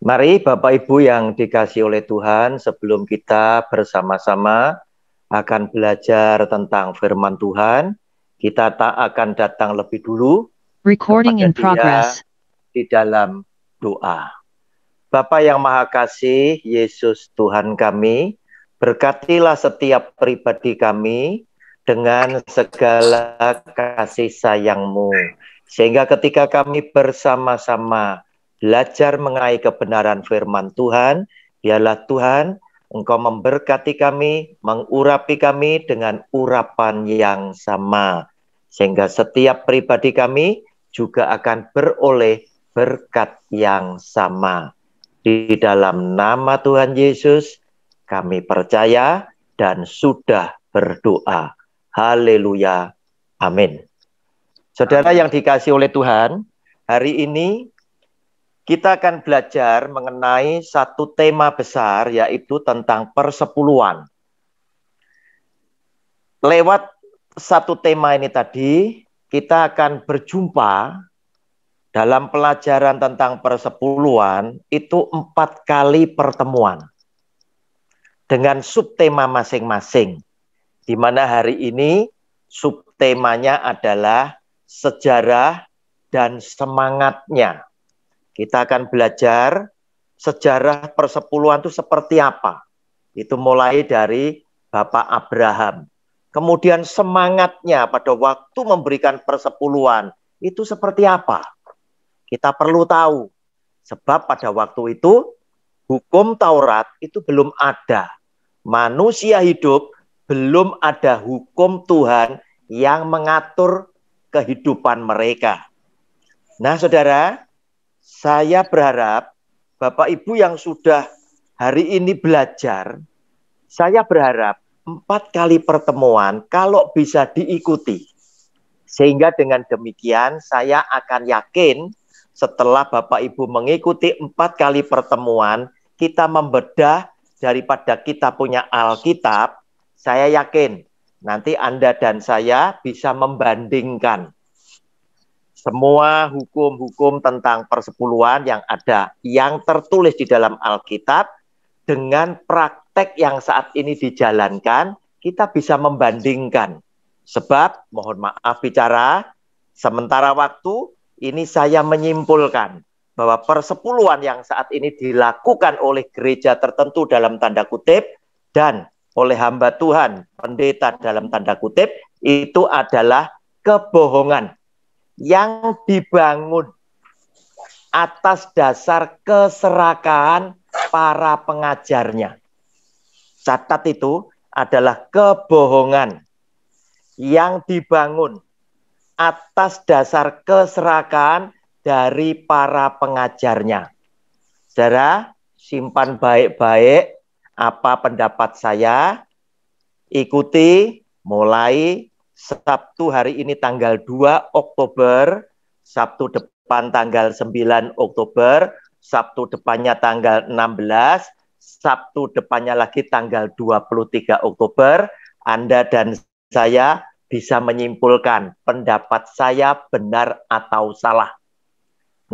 Mari Bapak Ibu yang dikasihi oleh Tuhan, sebelum kita bersama-sama akan belajar tentang firman Tuhan, kita tak akan datang lebih dulu Recording kepada in Dia progress. di dalam doa. Bapa yang Maha Kasih, Yesus Tuhan kami, berkatilah setiap pribadi kami dengan segala kasih sayang-Mu, sehingga ketika kami bersama-sama belajar mengenai kebenaran firman Tuhan, biarlah Tuhan Engkau memberkati kami, mengurapi kami dengan urapan yang sama, sehingga setiap pribadi kami juga akan beroleh berkat yang sama. Di dalam nama Tuhan Yesus, kami percaya dan sudah berdoa. Haleluya. Amin. Saudara yang dikasihi oleh Tuhan, hari ini kita akan belajar mengenai satu tema besar, yaitu tentang persepuluhan. Lewat satu tema ini tadi, kita akan berjumpa dalam pelajaran tentang persepuluhan itu 4 kali pertemuan dengan subtema masing-masing, di mana hari ini subtemanya adalah sejarah dan semangatnya. Kita akan belajar sejarah persepuluhan itu seperti apa. Itu mulai dari Bapak Abraham. Kemudian semangatnya pada waktu memberikan persepuluhan itu seperti apa. Kita perlu tahu. Sebab pada waktu itu hukum Taurat itu belum ada. Manusia hidup belum ada hukum Tuhan yang mengatur kehidupan mereka. Nah, saudara, saya berharap Bapak Ibu yang sudah hari ini belajar, saya berharap 4 kali pertemuan kalau bisa diikuti. Sehingga dengan demikian saya akan yakin setelah Bapak Ibu mengikuti 4 kali pertemuan, kita membedah daripada kita punya Alkitab, saya yakin nanti Anda dan saya bisa membandingkan semua hukum-hukum tentang persepuluhan yang ada, yang tertulis di dalam Alkitab, dengan praktek yang saat ini dijalankan, kita bisa membandingkan. Sebab, mohon maaf bicara, sementara waktu, ini saya menyimpulkan bahwa persepuluhan yang saat ini dilakukan oleh gereja tertentu dalam tanda kutip, dan oleh hamba Tuhan, pendeta dalam tanda kutip, itu adalah kebohongan yang dibangun atas dasar keserakahan para pengajarnya. Catat, itu adalah kebohongan yang dibangun atas dasar keserakahan dari para pengajarnya. Saudara, simpan baik-baik apa pendapat saya. Ikuti mulai Sabtu hari ini tanggal 2 Oktober, Sabtu depan tanggal 9 Oktober, Sabtu depannya tanggal 16, Sabtu depannya lagi tanggal 23 Oktober, Anda dan saya bisa menyimpulkan pendapat saya benar atau salah.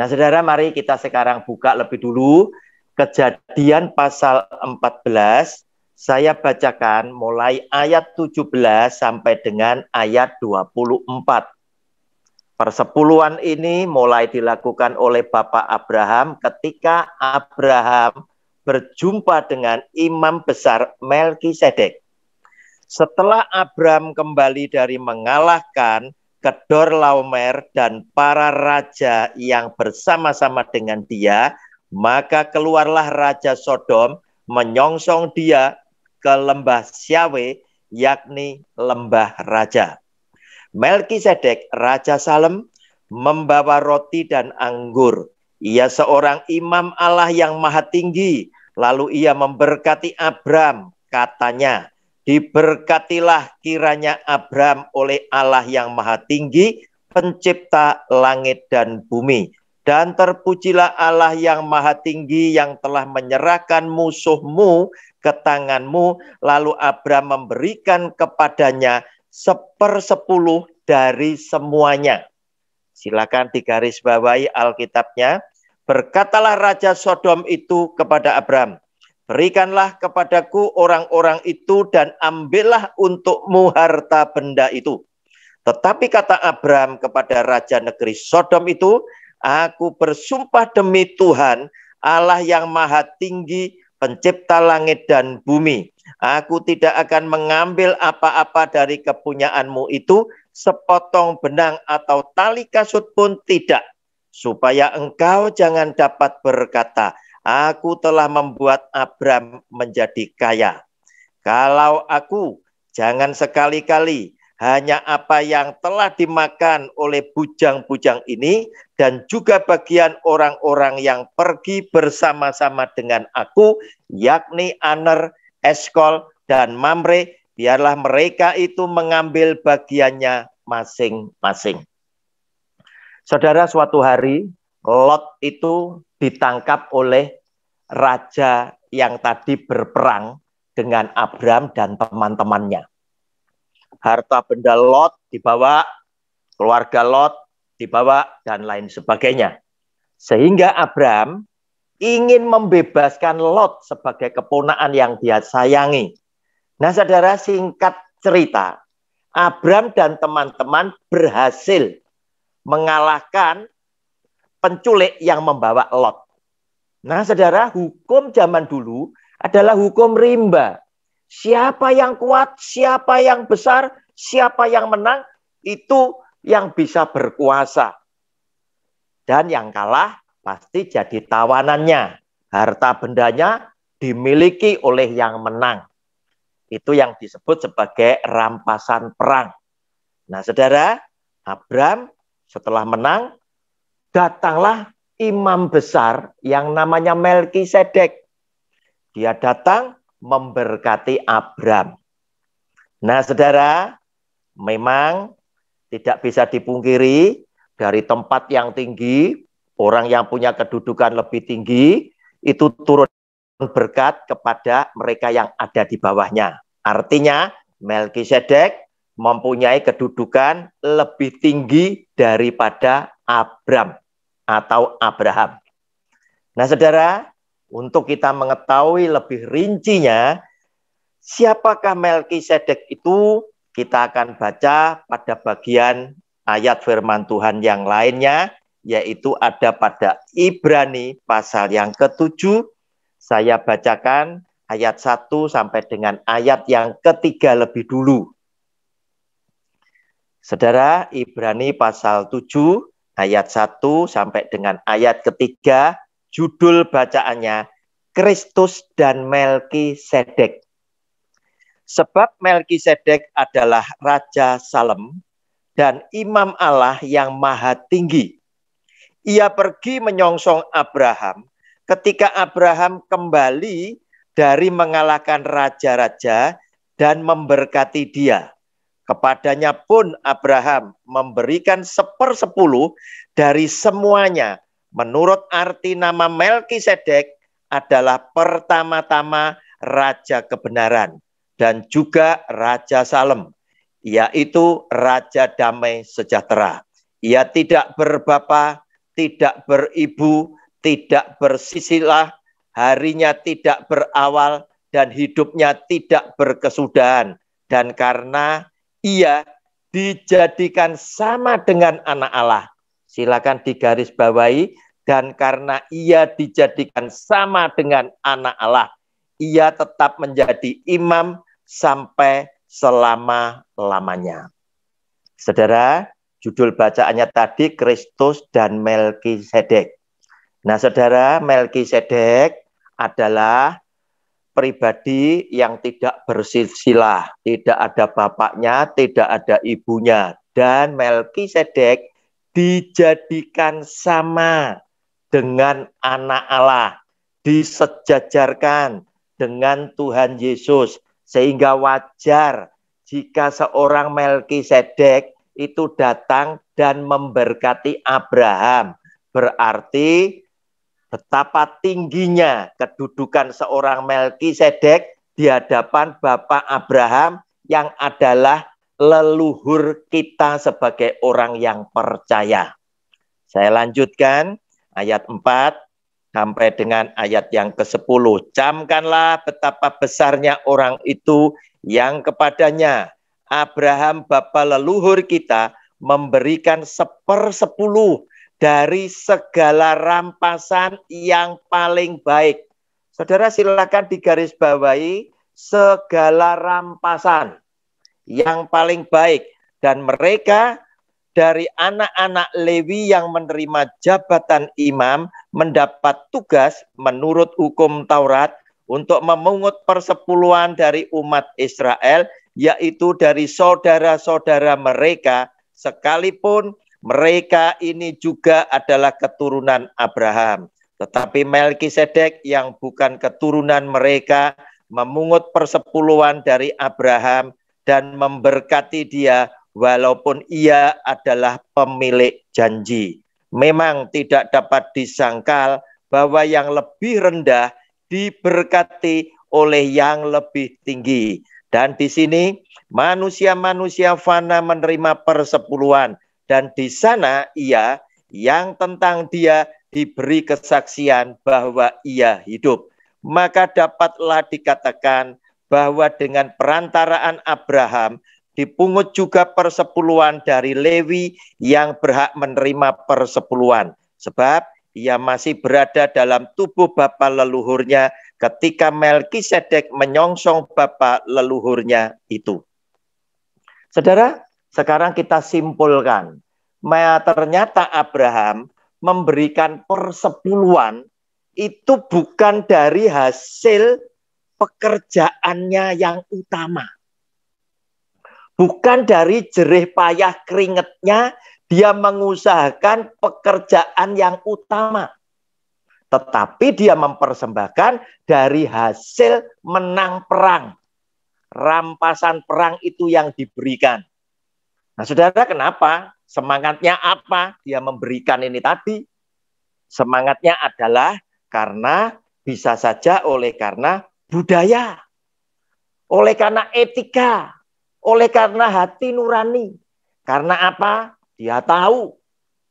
Nah, saudara, mari kita sekarang buka lebih dulu Kejadian pasal 14. Saya bacakan mulai ayat 17 sampai dengan ayat 24. Persepuluhan ini mulai dilakukan oleh Bapak Abraham ketika Abraham berjumpa dengan imam besar Melkisedek. Setelah Abraham kembali dari mengalahkan Kedorlaomer dan para raja yang bersama-sama dengan dia, maka keluarlah Raja Sodom menyongsong dia ke lembah Syawe, yakni lembah raja. Melkisedek, Raja Salem, membawa roti dan anggur. Ia seorang imam Allah yang maha tinggi. Lalu ia memberkati Abram, katanya, diberkatilah kiranya Abram oleh Allah yang maha tinggi, pencipta langit dan bumi. Dan terpujilah Allah yang maha tinggi yang telah menyerahkan musuhmu ke tanganmu. Lalu Abram memberikan kepadanya 1/10 dari semuanya. Silakan digarisbawahi Alkitabnya. Berkatalah Raja Sodom itu kepada Abram, berikanlah kepadaku orang-orang itu dan ambillah untukmu harta benda itu. Tetapi kata Abram kepada Raja negeri Sodom itu, aku bersumpah demi Tuhan, Allah yang maha tinggi, pencipta langit dan bumi. Aku tidak akan mengambil apa-apa dari kepunyaanmu itu, sepotong benang atau tali kasut pun tidak. Supaya engkau jangan dapat berkata, aku telah membuat Abram menjadi kaya. Kalau aku, jangan sekali-kali hanya apa yang telah dimakan oleh bujang-bujang ini dan juga bagian orang-orang yang pergi bersama-sama dengan aku, yakni Aner, Eskol, dan Mamre, biarlah mereka itu mengambil bagiannya masing-masing. Saudara, suatu hari Lot itu ditangkap oleh raja yang tadi berperang dengan Abram dan teman-temannya. Harta benda Lot dibawa, keluarga Lot dibawa, dan lain sebagainya. Sehingga Abram ingin membebaskan Lot sebagai keponaan yang dia sayangi. Nah, saudara, singkat cerita, Abram dan teman-teman berhasil mengalahkan penculik yang membawa Lot. Nah, saudara, hukum zaman dulu adalah hukum rimba. Siapa yang kuat, siapa yang besar, siapa yang menang, itu yang bisa berkuasa. Dan yang kalah pasti jadi tawanannya. Harta bendanya dimiliki oleh yang menang. Itu yang disebut sebagai rampasan perang. Nah, saudara, Abram setelah menang, datanglah imam besar yang namanya Melkisedek. Dia datang memberkati Abram. Nah, saudara, memang tidak bisa dipungkiri dari tempat yang tinggi, orang yang punya kedudukan lebih tinggi, itu turun berkat kepada mereka yang ada di bawahnya. Artinya, Melkisedek mempunyai kedudukan lebih tinggi daripada Abram atau Abraham. Nah, saudara, untuk kita mengetahui lebih rincinya, siapakah Melkisedek itu, kita akan baca pada bagian ayat firman Tuhan yang lainnya, yaitu ada pada Ibrani pasal yang ke-7. Saya bacakan ayat 1 sampai dengan ayat yang ketiga lebih dulu. Saudara, Ibrani pasal 7 ayat 1 sampai dengan ayat ketiga, judul bacaannya Kristus dan Melkisedek. Sebab Melkisedek adalah Raja Salem dan Imam Allah yang maha tinggi. Ia pergi menyongsong Abraham ketika Abraham kembali dari mengalahkan raja-raja dan memberkati dia. Kepadanya pun Abraham memberikan 1/10 dari semuanya. Menurut arti nama Melkisedek adalah pertama-tama Raja Kebenaran dan juga Raja Salem, yaitu Raja Damai Sejahtera. Ia tidak berbapa, tidak beribu, tidak bersisilah, harinya tidak berawal, dan hidupnya tidak berkesudahan. Dan karena ia dijadikan sama dengan anak Allah. Silakan digarisbawahi, dan karena ia dijadikan sama dengan anak Allah, ia tetap menjadi imam sampai selama-lamanya. Saudara, judul bacaannya tadi Kristus dan Melkisedek. Nah, saudara, Melkisedek adalah pribadi yang tidak bersilsilah, tidak ada bapaknya, tidak ada ibunya, dan Melkisedek dijadikan sama dengan anak Allah, disejajarkan dengan Tuhan Yesus, sehingga wajar jika seorang Melkisedek itu datang dan memberkati Abraham. Berarti betapa tingginya kedudukan seorang Melkisedek di hadapan Bapak Abraham yang adalah leluhur kita sebagai orang yang percaya. Saya lanjutkan, ayat 4 sampai dengan ayat yang ke-10. Camkanlah betapa besarnya orang itu yang kepadanya Abraham bapa leluhur kita memberikan 1/10 dari segala rampasan yang paling baik. Saudara silakan digarisbawahi segala rampasan yang paling baik. Dan mereka dari anak-anak Lewi yang menerima jabatan imam mendapat tugas menurut hukum Taurat untuk memungut persepuluhan dari umat Israel, yaitu dari saudara-saudara mereka, sekalipun mereka ini juga adalah keturunan Abraham. Tetapi Melkisedek yang bukan keturunan mereka memungut persepuluhan dari Abraham dan memberkati dia walaupun ia adalah pemilik janji. Memang tidak dapat disangkal bahwa yang lebih rendah diberkati oleh yang lebih tinggi. Dan di sini manusia-manusia fana menerima persepuluhan. Dan di sana ia yang tentang dia diberi kesaksian bahwa ia hidup. Maka dapatlah dikatakan bahwa dengan perantaraan Abraham dipungut juga persepuluhan dari Lewi yang berhak menerima persepuluhan. Sebab ia masih berada dalam tubuh bapa leluhurnya ketika Melkisedek menyongsong bapa leluhurnya itu. Saudara, sekarang kita simpulkan. Ternyata Abraham memberikan persepuluhan itu bukan dari hasil pekerjaannya yang utama. Bukan dari jerih payah keringatnya dia mengusahakan pekerjaan yang utama. Tetapi dia mempersembahkan dari hasil menang perang. Rampasan perang itu yang diberikan. Nah, saudara, kenapa? Semangatnya apa? Dia memberikan ini tadi. Semangatnya adalah karena bisa saja oleh karena budaya. Oleh karena etika. Oleh karena hati nurani. Karena apa? Dia tahu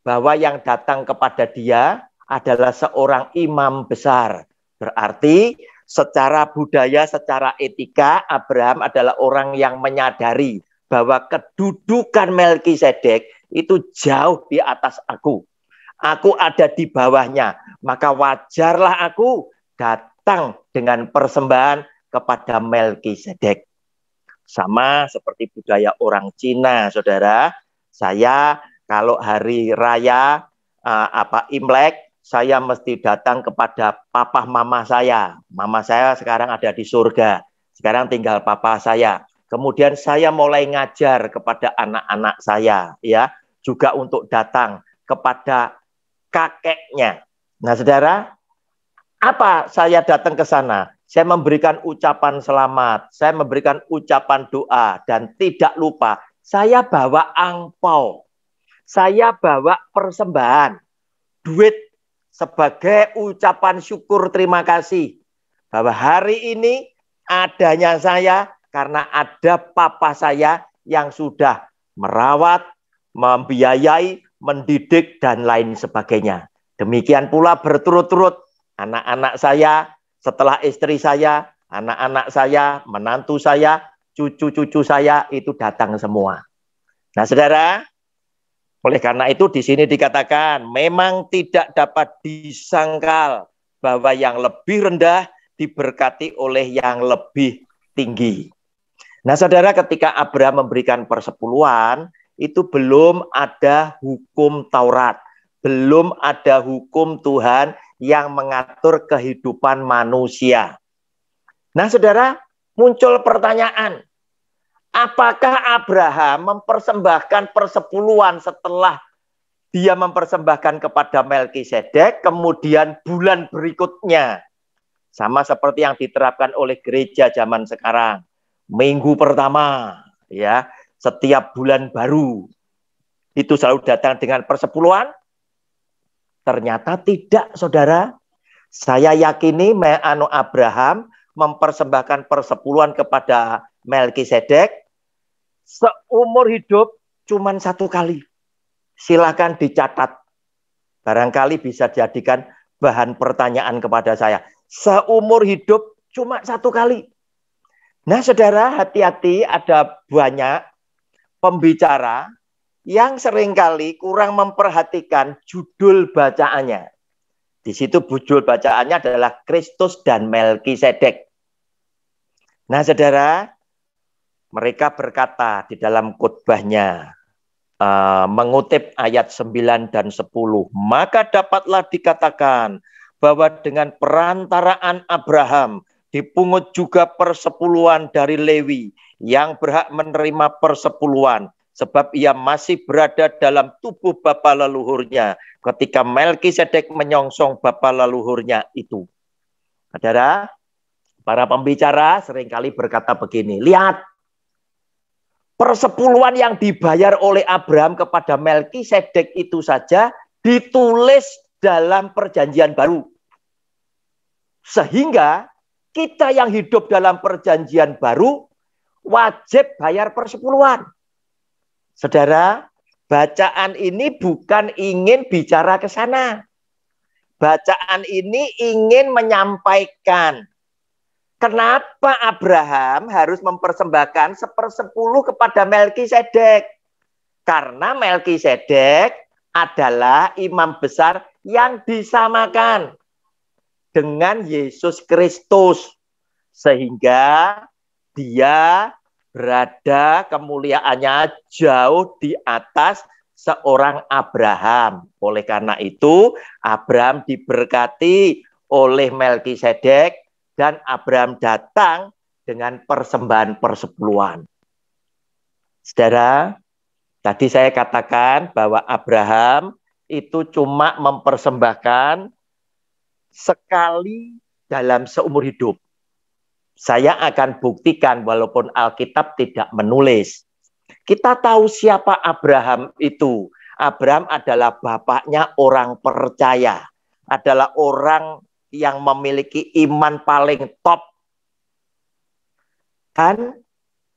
bahwa yang datang kepada dia adalah seorang imam besar. Berarti secara budaya, secara etika, Abraham adalah orang yang menyadari bahwa kedudukan Melkisedek itu jauh di atas aku. Aku ada di bawahnya. Maka wajarlah aku datang dengan persembahan kepada Melkisedek. Sama seperti budaya orang Cina, saudara. Saya kalau hari raya Imlek, saya mesti datang kepada papa mama saya. Mama saya sekarang ada di surga. Sekarang tinggal papa saya. Kemudian saya mulai ngajar kepada anak-anak saya, ya, juga untuk datang kepada kakeknya. Nah, saudara, apa saya datang ke sana? Saya memberikan ucapan selamat, saya memberikan ucapan doa, dan tidak lupa, saya bawa angpau, saya bawa persembahan, duit sebagai ucapan syukur terima kasih. Bahwa hari ini adanya saya karena ada papa saya yang sudah merawat, membiayai, mendidik, dan lain sebagainya. Demikian pula berturut-turut anak-anak saya, setelah istri saya, anak-anak saya, menantu saya, cucu-cucu saya itu datang semua. Nah, saudara, oleh karena itu di sini dikatakan memang tidak dapat disangkal bahwa yang lebih rendah diberkati oleh yang lebih tinggi. Nah, saudara, ketika Abraham memberikan persepuluhan, itu belum ada hukum Taurat, belum ada hukum Tuhan yang mengatur kehidupan manusia. Nah, saudara, muncul pertanyaan, apakah Abraham mempersembahkan persepuluhan setelah dia mempersembahkan kepada Melkisedek, kemudian bulan berikutnya, sama seperti yang diterapkan oleh gereja zaman sekarang, minggu pertama, ya, setiap bulan baru, itu selalu datang dengan persepuluhan? Ternyata tidak, saudara. Saya yakini Abraham mempersembahkan persepuluhan kepada Melkisedek seumur hidup cuma 1 kali. Silakan dicatat. barangkali bisa jadikan bahan pertanyaan kepada saya. Seumur hidup cuma satu kali. Nah, saudara, hati-hati, ada banyak pembicara yang seringkali kurang memperhatikan judul bacaannya. Di situ judul bacaannya adalah Kristus dan Melkisedek. Nah, saudara, mereka berkata di dalam khotbahnya, mengutip ayat 9 dan 10, maka dapatlah dikatakan bahwa dengan perantaraan Abraham dipungut juga persepuluhan dari Lewi yang berhak menerima persepuluhan, sebab ia masih berada dalam tubuh bapa leluhurnya ketika Melkisedek menyongsong bapa leluhurnya itu. Saudara, para pembicara seringkali berkata begini, lihat, persepuluhan yang dibayar oleh Abraham kepada Melkisedek itu saja ditulis dalam perjanjian baru. Sehingga kita yang hidup dalam perjanjian baru wajib bayar persepuluhan. Saudara, bacaan ini bukan ingin bicara ke sana. Bacaan ini ingin menyampaikan kenapa Abraham harus mempersembahkan 1/10 kepada Melkisedek. Karena Melkisedek adalah imam besar yang disamakan dengan Yesus Kristus. Sehingga dia berada kemuliaannya jauh di atas seorang Abraham. Oleh karena itu, Abraham diberkati oleh Melkisedek dan Abraham datang dengan persembahan persepuluhan. Saudara, tadi saya katakan bahwa Abraham itu cuma mempersembahkan sekali dalam seumur hidup. Saya akan buktikan walaupun Alkitab tidak menulis. Kita tahu siapa Abraham itu. Abraham adalah bapaknya orang percaya. Adalah orang yang memiliki iman paling top. Dan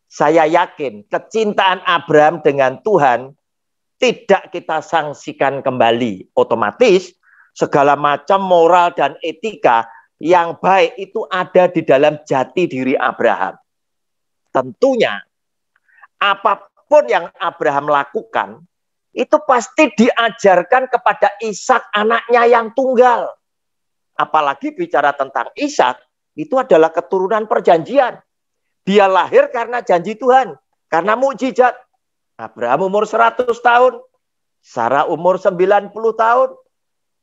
saya yakin kecintaan Abraham dengan Tuhan tidak kita sanksikan kembali. Otomatis segala macam moral dan etika yang baik itu ada di dalam jati diri Abraham. Tentunya apapun yang Abraham lakukan itu pasti diajarkan kepada Ishak, anaknya yang tunggal. Apalagi bicara tentang Ishak, itu adalah keturunan perjanjian. Dia lahir karena janji Tuhan, karena mukjizat. Abraham umur 100 tahun, Sarah umur 90 tahun,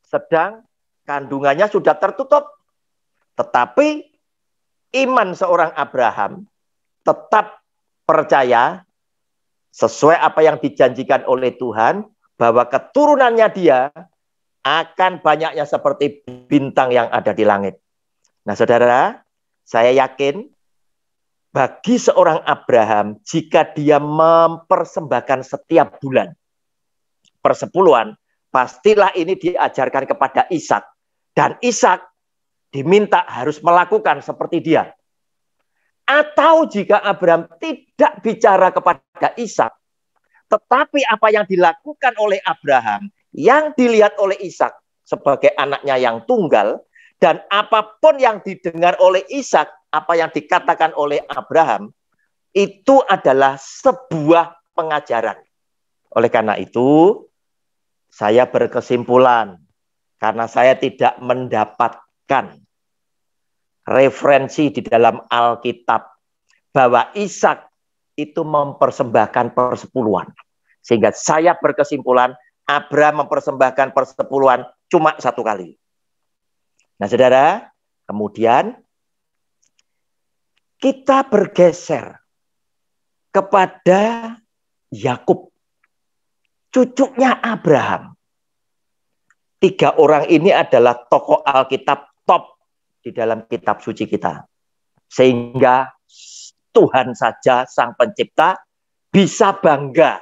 sedang kandungannya sudah tertutup. Tetapi iman seorang Abraham tetap percaya sesuai apa yang dijanjikan oleh Tuhan, bahwa keturunannya dia akan banyaknya seperti bintang yang ada di langit. Nah, saudara, saya yakin bagi seorang Abraham, jika dia mempersembahkan setiap bulan persepuluhan, pastilah ini diajarkan kepada Ishak. Dan Ishak diminta harus melakukan seperti dia. Atau jika Abraham tidak bicara kepada Ishak, tetapi apa yang dilakukan oleh Abraham, yang dilihat oleh Ishak sebagai anaknya yang tunggal, dan apapun yang didengar oleh Ishak, apa yang dikatakan oleh Abraham, itu adalah sebuah pengajaran. Oleh karena itu, saya berkesimpulan, karena saya tidak mendapatkan referensi di dalam Alkitab bahwa Ishak itu mempersembahkan persepuluhan. Sehingga saya berkesimpulan Abraham mempersembahkan persepuluhan cuma satu kali. Nah, saudara, kemudian kita bergeser kepada Yakub, cucunya Abraham. 3 orang ini adalah tokoh Alkitab top di dalam kitab suci kita. Sehingga Tuhan saja sang pencipta bisa bangga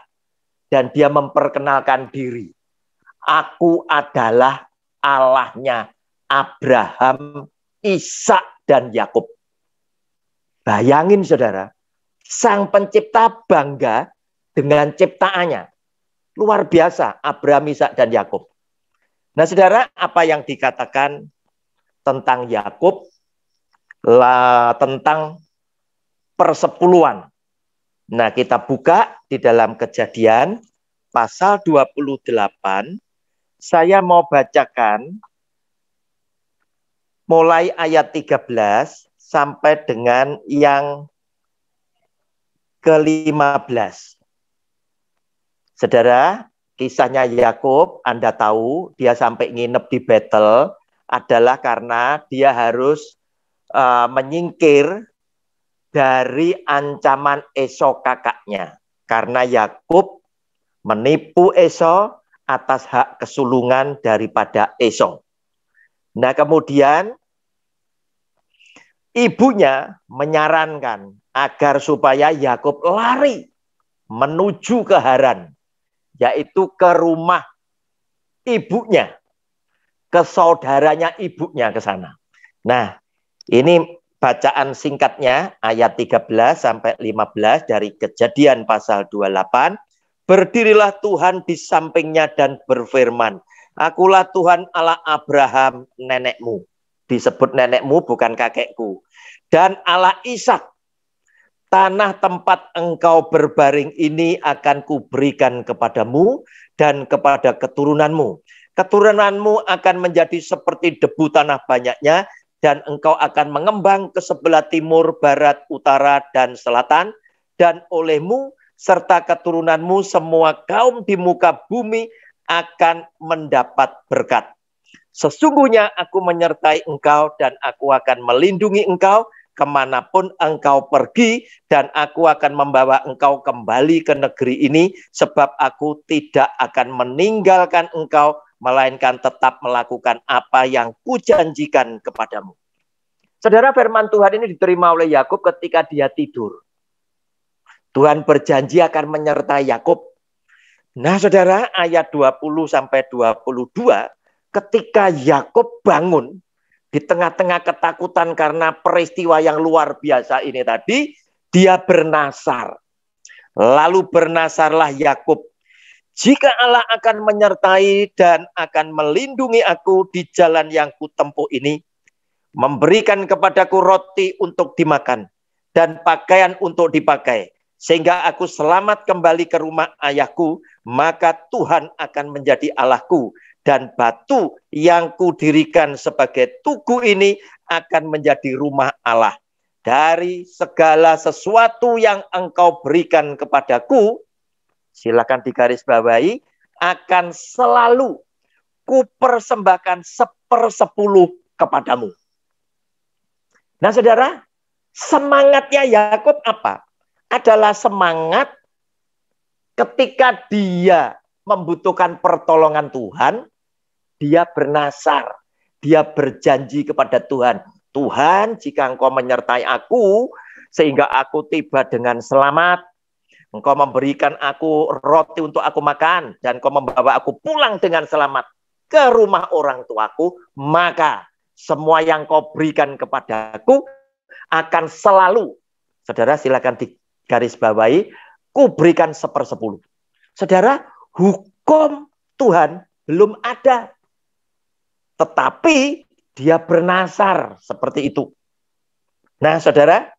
dan dia memperkenalkan diri. Aku adalah Allahnya Abraham, Ishak, dan Yakub. Bayangin saudara, sang pencipta bangga dengan ciptaannya. Luar biasa Abraham, Ishak, dan Yakub. Nah, saudara, apa yang dikatakan tentang Yakub, tentang persepuluhan. Nah, kita buka di dalam Kejadian pasal 28. Saya mau bacakan mulai ayat 13 sampai dengan yang ke-15. Saudara, kisahnya Yakub, Anda tahu, dia sampai nginep di Betel adalah karena dia harus menyingkir dari ancaman Esau kakaknya. Karena Yakub menipu Esau atas hak kesulungan daripada Esau. Nah, kemudian ibunya menyarankan agar supaya Yakub lari menuju ke Haran, yaitu ke rumah ibunya, ke saudaranya ibunya ke sana. Nah, ini bacaan singkatnya ayat 13 sampai 15 dari Kejadian pasal 28. Berdirilah Tuhan di sampingnya dan berfirman, Akulah Tuhan Allah Abraham nenekmu. Disebut nenekmu bukan kakekku. Dan Allah Ishak. Tanah tempat engkau berbaring ini akan kuberikan kepadamu dan kepada keturunanmu. Keturunanmu akan menjadi seperti debu tanah banyaknya, dan engkau akan mengembang ke sebelah timur, barat, utara, dan selatan. Dan olehmu serta keturunanmu semua kaum di muka bumi akan mendapat berkat. Sesungguhnya aku menyertai engkau dan aku akan melindungi engkau kemanapun engkau pergi, dan aku akan membawa engkau kembali ke negeri ini, sebab aku tidak akan meninggalkan engkau, melainkan tetap melakukan apa yang kujanjikan kepadamu. Saudara, firman Tuhan ini diterima oleh Yakub ketika dia tidur. Tuhan berjanji akan menyertai Yakub. Nah, saudara, ayat 20-22, ketika Yakub bangun, di tengah-tengah ketakutan karena peristiwa yang luar biasa ini tadi, dia bernasar. Lalu bernasarlah Yakub, jika Allah akan menyertai dan akan melindungi aku di jalan yang kutempuh ini, memberikan kepadaku roti untuk dimakan dan pakaian untuk dipakai, sehingga aku selamat kembali ke rumah ayahku, maka Tuhan akan menjadi Allahku, dan batu yang kudirikan sebagai tugu ini akan menjadi rumah Allah. Dari segala sesuatu yang engkau berikan kepadaku, silakan digarisbawahi, akan selalu kupersembahkan 1/10 kepadamu. Nah, saudara, semangatnya Yakub apa? Adalah semangat ketika dia membutuhkan pertolongan Tuhan, dia bernasar, dia berjanji kepada Tuhan, Tuhan, jika engkau menyertai aku, sehingga aku tiba dengan selamat, engkau memberikan aku roti untuk aku makan, dan engkau membawa aku pulang dengan selamat ke rumah orang tuaku, maka semua yang kau berikan kepadaku akan selalu, saudara silakan digarisbawahi, ku berikan 1/10. Saudara, hukum Tuhan belum ada. Tetapi dia bernasar seperti itu. Nah, saudara,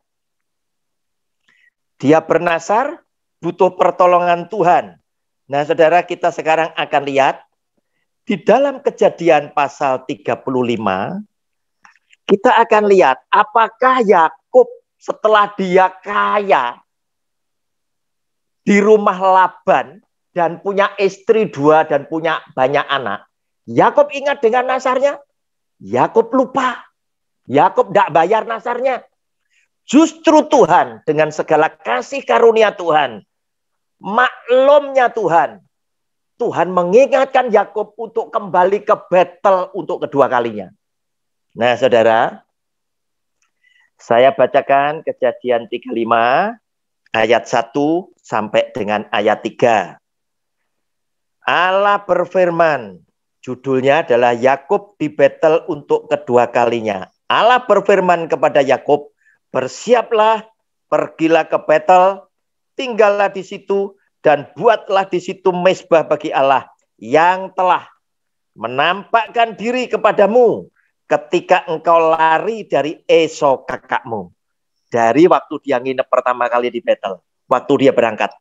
dia bernasar butuh pertolongan Tuhan. Nah, saudara, kita sekarang akan lihat di dalam Kejadian pasal 35, kita akan lihat apakah Yakub setelah dia kaya di rumah Laban dan punya istri 2 dan punya banyak anak, Yakub ingat dengan nasarnya? Yakub lupa. Yakub tidak bayar nasarnya. Justru Tuhan dengan segala kasih karunia Tuhan, maklumnya Tuhan, Tuhan mengingatkan Yakub untuk kembali ke Betel untuk kedua kalinya. Nah, saudara, saya bacakan Kejadian 35 ayat 1 sampai dengan ayat 3. Allah berfirman, judulnya adalah Yakub di Betel untuk kedua kalinya. Allah berfirman kepada Yakub, bersiaplah, pergilah ke Betel, tinggallah di situ, dan buatlah di situ mezbah bagi Allah yang telah menampakkan diri kepadamu ketika engkau lari dari Esau kakakmu. Dari waktu dia nginep pertama kali di Betel, waktu dia berangkat.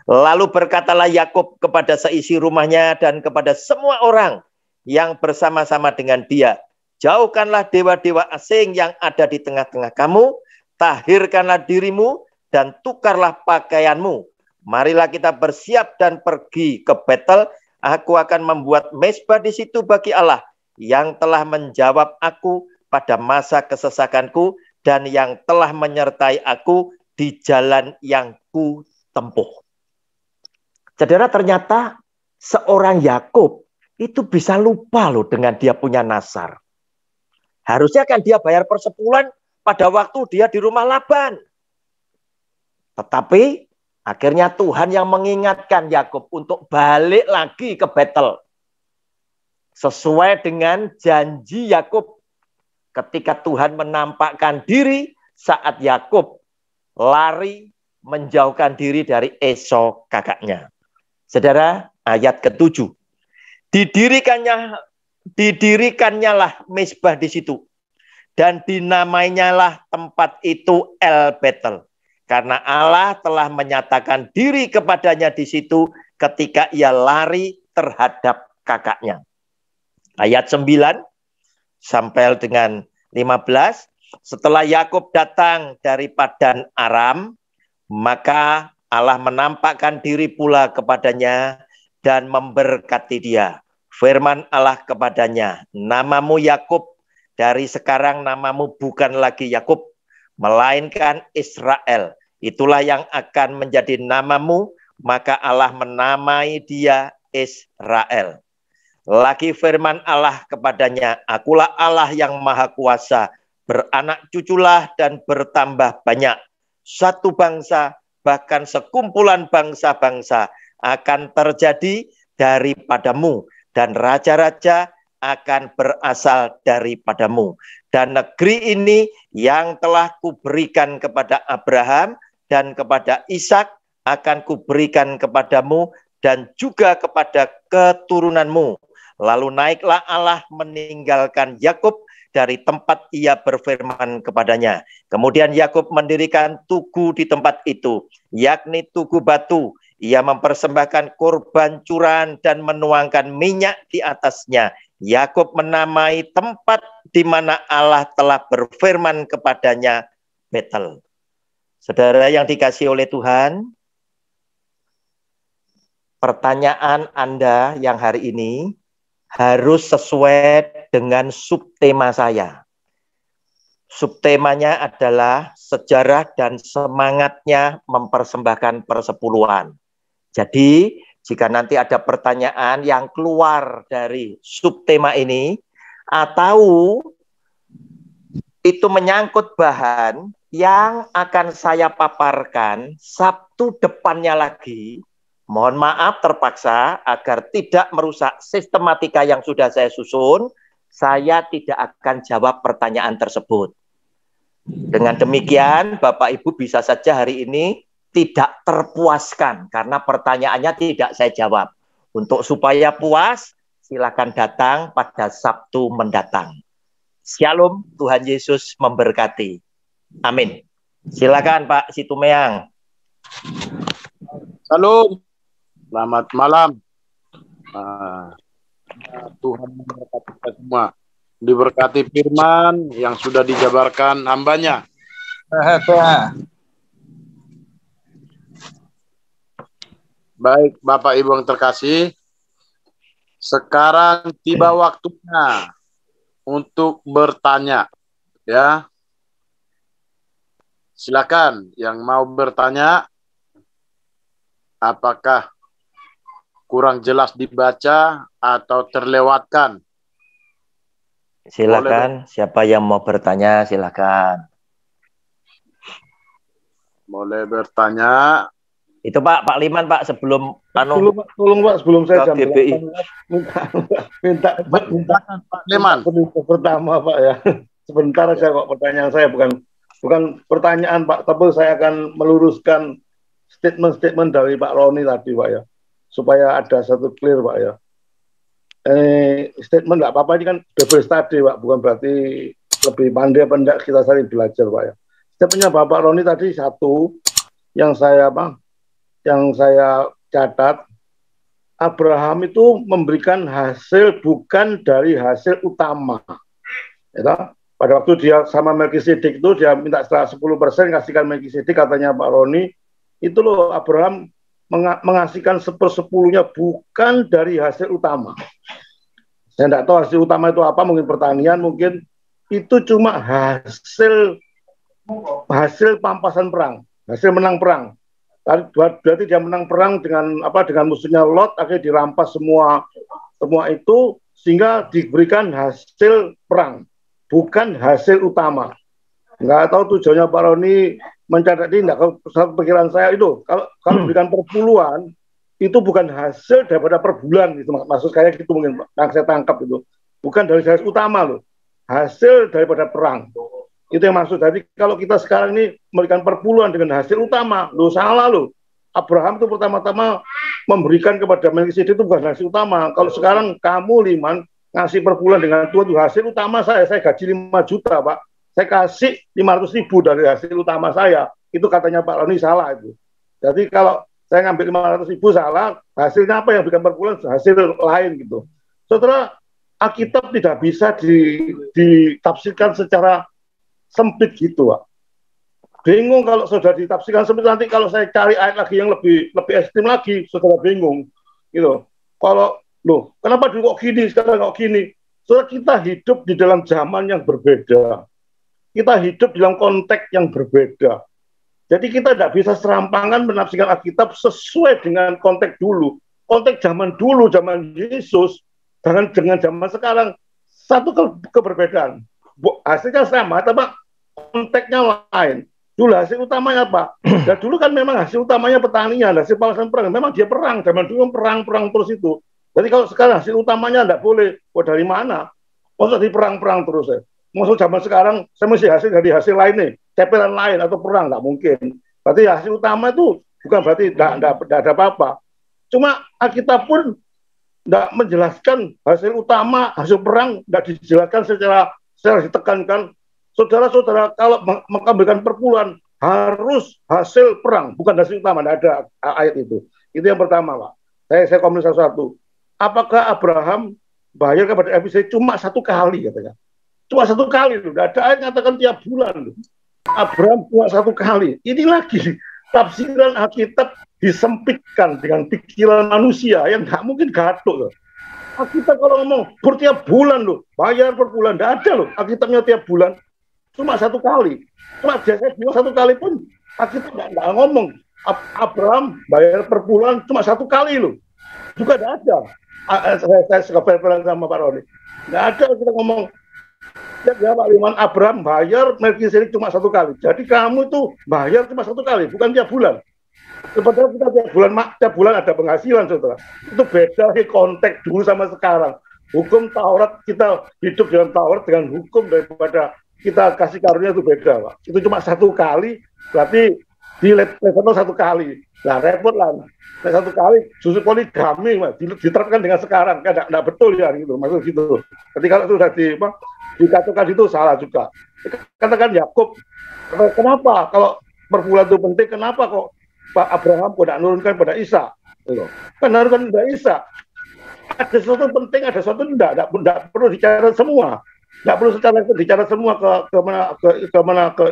Lalu berkatalah Yakub kepada seisi rumahnya dan kepada semua orang yang bersama-sama dengan dia, jauhkanlah dewa-dewa asing yang ada di tengah-tengah kamu, tahirkanlah dirimu dan tukarlah pakaianmu. Marilah kita bersiap dan pergi ke Betel. Aku akan membuat mezbah di situ bagi Allah yang telah menjawab aku pada masa kesesakanku dan yang telah menyertai aku di jalan yang ku tempuh. Saudara, ternyata seorang Yakub itu bisa lupa loh dengan dia punya Nasar. Harusnya kan dia bayar persepuluhan pada waktu dia di rumah Laban. Tetapi akhirnya Tuhan yang mengingatkan Yakub untuk balik lagi ke Betel. Sesuai dengan janji Yakub ketika Tuhan menampakkan diri saat Yakub lari menjauhkan diri dari Esau kakaknya. Saudara, ayat ke-7. Didirikannya mezbah di situ. Dan dinamainyalah tempat itu El Betel. Karena Allah telah menyatakan diri kepadanya di situ ketika ia lari terhadap kakaknya. Ayat 9 sampai dengan 15. Setelah Yakub datang dari Padan Aram, maka Allah menampakkan diri pula kepadanya dan memberkati dia. Firman Allah kepadanya, namamu Yakub, dari sekarang namamu bukan lagi Yakub, melainkan Israel. Itulah yang akan menjadi namamu, maka Allah menamai dia Israel. Lagi firman Allah kepadanya, akulah Allah yang maha kuasa, beranak cuculah dan bertambah banyak. Satu bangsa, bahkan sekumpulan bangsa-bangsa akan terjadi daripadamu, dan raja-raja akan berasal daripadamu. Dan negeri ini yang telah kuberikan kepada Abraham dan kepada Ishak akan kuberikan kepadamu dan juga kepada keturunanmu. Lalu naiklah Allah meninggalkan Yakub dari tempat ia berfirman kepadanya. Kemudian Yakub mendirikan tugu di tempat itu, yakni tugu batu. Ia mempersembahkan korban curahan dan menuangkan minyak di atasnya. Yakub menamai tempat di mana Allah telah berfirman kepadanya Betel. Saudara yang dikasihi oleh Tuhan, pertanyaan Anda yang hari ini harus sesuai dengan subtema saya. Subtemanya adalah sejarah dan semangatnya mempersembahkan persepuluhan. Jadi, jika nanti ada pertanyaan yang keluar dari subtema ini, atau itu menyangkut bahan yang akan saya paparkan Sabtu depannya lagi, mohon maaf terpaksa agar tidak merusak sistematika yang sudah saya susun, saya tidak akan jawab pertanyaan tersebut. Dengan demikian, Bapak Ibu bisa saja hari ini tidak terpuaskan karena pertanyaannya tidak saya jawab. Untuk supaya puas, silakan datang pada Sabtu mendatang. Shalom, Tuhan Yesus memberkati. Amin. Silakan Pak Situmeang. Shalom. Selamat malam. Tuhan memberkati kita semua. Diberkati firman yang sudah dijabarkan hambanya. Baik, Bapak Ibu yang terkasih. Sekarang tiba waktunya untuk bertanya. Ya. Silakan yang mau bertanya. Apakah kurang jelas dibaca atau terlewatkan? Silakan, siapa yang mau bertanya silakan. Boleh bertanya. Itu Pak Liman Pak sebelum tolong Pak sebelum saya jam GBI. minta Pak Liman pertama Pak ya. Sebentar saya kok pertanyaan saya bukan pertanyaan Pak, tapi saya akan meluruskan statement-statement dari Pak Roni tadi Pak ya. Supaya ada satu clear Pak ya. statement nggak apa-apa, ini kan double study Pak, bukan berarti lebih pandai apa enggak, kita saling belajar Pak ya. Statementnya Bapak Roni tadi satu yang saya catat, Abraham itu memberikan hasil bukan dari hasil utama. Ya, pada waktu dia sama Melkisedek itu dia minta 10% kasihkan Melkisedek, katanya Pak Roni, itu loh Abraham mengasihkan 1/10-nya bukan dari hasil utama. Saya tidak tahu hasil utama itu apa, mungkin pertanian, mungkin itu cuma hasil pampasan perang, hasil menang perang. Berarti dia menang perang dengan musuhnya Lot, akhirnya dirampas semua itu sehingga diberikan hasil perang, bukan hasil utama. Nggak tahu tujuannya Pak Roni mencatat ini, kalau pikiran saya itu kalau berikan per puluhan itu bukan hasil daripada per bulan, itu maksud saya gitu, mungkin yang saya tangkap itu bukan dari hasil utama loh, hasil daripada perang, itu yang maksud. Jadi kalau kita sekarang ini memberikan per puluhan dengan hasil utama, loh salah loh. Abraham itu pertama-tama memberikan kepada Melkisedek itu bukan hasil utama. Kalau sekarang kamu Liman ngasih per bulan dengan Tuhan itu hasil utama saya gaji 5 juta Pak, saya kasih 500.000 dari hasil utama saya, itu katanya Pak Roni salah itu. Jadi kalau saya ngambil 500.000 salah, hasilnya apa yang berikan per bulan, hasil lain gitu. Saudara, Alkitab tidak bisa ditafsirkan secara sempit gitu Pak. Bingung kalau sudah ditafsirkan sempit, nanti kalau saya cari ayat lagi yang lebih ekstrim lagi, saudara bingung gitu. Kalau loh, kenapa dulu kok gini, sekarang kok gini? Saudara, kita hidup di dalam zaman yang berbeda. Kita hidup dalam konteks yang berbeda. Jadi kita tidak bisa serampangan menafsirkan Alkitab sesuai dengan konteks dulu. Konteks zaman dulu, zaman Yesus, dengan zaman sekarang, satu keberbedaan. Hasilnya sama, tapi konteksnya lain. Dulu hasil utamanya apa? Dan dulu kan memang hasil utamanya pertanian, hasil pampasan perang. Memang dia perang, zaman dulu perang terus itu. Jadi kalau sekarang hasil utamanya tidak boleh, dari mana? Maksud di perang terus ya. Maksud zaman sekarang, saya mesti hasil dari hasil lain nih, cepelan lain atau perang, nggak mungkin. Berarti hasil utama itu bukan berarti tidak ada apa-apa. Cuma Alkitab pun tidak menjelaskan hasil utama, hasil perang, tidak dijelaskan secara ditekankan. Saudara-saudara, kalau mengambilkan perpuluhan, harus hasil perang, bukan hasil utama, tidak ada ayat itu. Itu yang pertama, Pak. Saya komentar satu. Apakah Abraham bayar kepada Melkisedek cuma 1 kali, katanya? Cuma 1 kali loh, tidak ada ayat katakan tiap bulan loh. Abraham cuma 1 kali. Ini lagi tafsiran Alkitab disempitkan dengan pikiran manusia yang nggak mungkin gaduh loh. Alkitab kalau ngomong bertiap bulan loh, bayar per bulan, tidak ada loh. Alkitabnya tiap bulan, cuma 1 kali. Cuma biasanya bilang 1 kali pun Alkitab nggak ngomong. Abraham bayar per bulan cuma 1 kali loh. Juga tidak ada. Saya suka bilang sama Pak Roni. Nggak ada kita ngomong. Ya Pak Liman, Abraham bayar Melkisedek cuma 1 kali. Jadi kamu itu bayar cuma 1 kali, bukan tiap bulan. Sebenarnya kita tiap bulan ada penghasilan, saudara. Itu beda konteks dulu sama sekarang. Hukum Taurat, kita hidup dalam Taurat dengan hukum daripada kita kasih karunia itu beda, Pak. Itu cuma 1 kali, berarti di level 1 kali. Nah, repot lah. 1 kali justru poligami, Mas, diterapkan dengan sekarang. Nggak betul ya, gitu. Maksud gitu. Jadi kalau sudah dikatakan itu salah juga. Katakan Yakub, kenapa kalau perbulan itu penting, kenapa kok Pak Abraham tidak menurunkan pada Isa? Kan menurunkan pada Isa. Ada sesuatu penting, ada sesuatu tidak perlu dicatat semua. Tidak perlu secara dicatat semua ke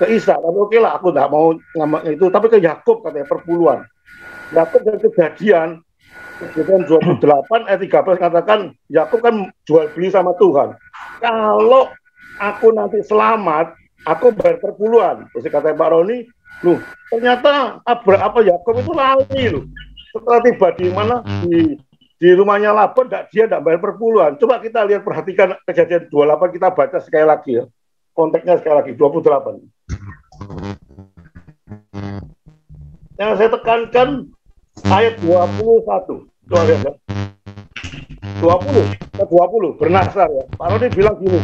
Isa. Tapi oke lah, aku tidak mau ngomong itu. Tapi ke Yakub katanya perpuluhan. Yakub dari kejadian 28 ayat 13 katakan Yakub kan jual beli sama Tuhan. Kalau aku nanti selamat, aku bayar perpuluhan. Terus kata Pak Roni, loh ternyata Yakub itu lali loh. Setelah tiba di mana di rumahnya Laban, dia tidak bayar perpuluhan. Coba kita lihat, perhatikan kejadian 28, kita baca sekali lagi ya. Konteksnya sekali lagi 28. Yang saya tekankan ayat 21. Coba lihat ya. 20 bernasar ya. Pak Roni bilang gini,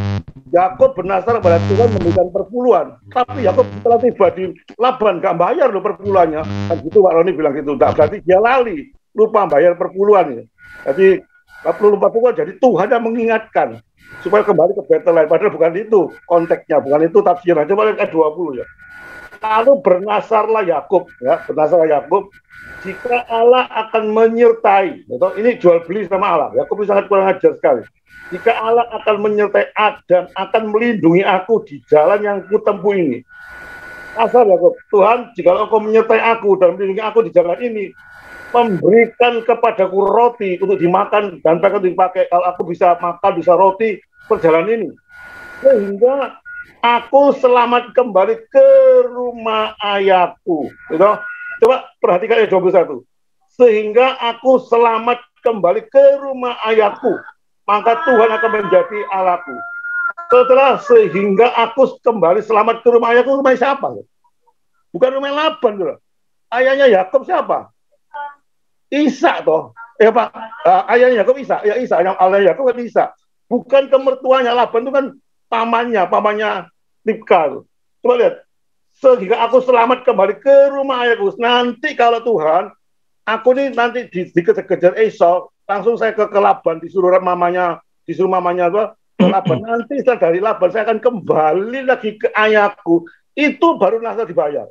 Yakub bernasar pada Tuhan memberikan perpuluhan, tapi Yakub setelah tiba di Laban gak bayar loh perpuluhannya. Kan gitu Pak Roni bilang gitu. Berarti dia lali, lupa bayar perpuluhan ya. Jadi perlu lupa pukul, jadi Tuhan yang mengingatkan supaya kembali ke Bethlehem. Padahal bukan itu konteksnya, bukan itu tafsiran. Coba lihat ayat 20 ya. Lalu bernasarlah Yakub, ya, bernasarlah Yakub jika Allah akan menyertai. Gitu. Ini jual beli sama Allah. Yakub sangat kurang ajar sekali. Jika Allah akan menyertai dan akan melindungi aku di jalan yang kutempuh ini. Asal Yakub, Tuhan, jika Engkau menyertai aku dan melindungi aku di jalan ini, memberikan kepadaku roti untuk dimakan dan pakai untuk dipakai. Kalau aku bisa makan, bisa roti perjalanan ini, sehingga aku selamat kembali ke rumah ayahku. Gitu. Coba perhatikan ayat 21. Sehingga aku selamat kembali ke rumah ayahku, maka Tuhan akan menjadi Allahku. Setelah sehingga aku kembali selamat ke rumah ayahku, rumah siapa? Bukan rumah Laban. Gitu. Ayahnya Yakub siapa? Isa toh. Pak, ayahnya Yakub Isa. Ya Isa, yang ayahnya Yakub kan Isa. Bukan kemertuanya. Laban itu kan pamannya Ribka. Coba lihat. Sehingga aku selamat kembali ke rumah ayahku. Nanti kalau Tuhan, aku ini nanti dikejar Esau, langsung saya ke Laban, disuruh mamanya apa? Ke Laban. Nanti setelah dari Laban saya akan kembali lagi ke ayahku. Itu baru nasar dibayar.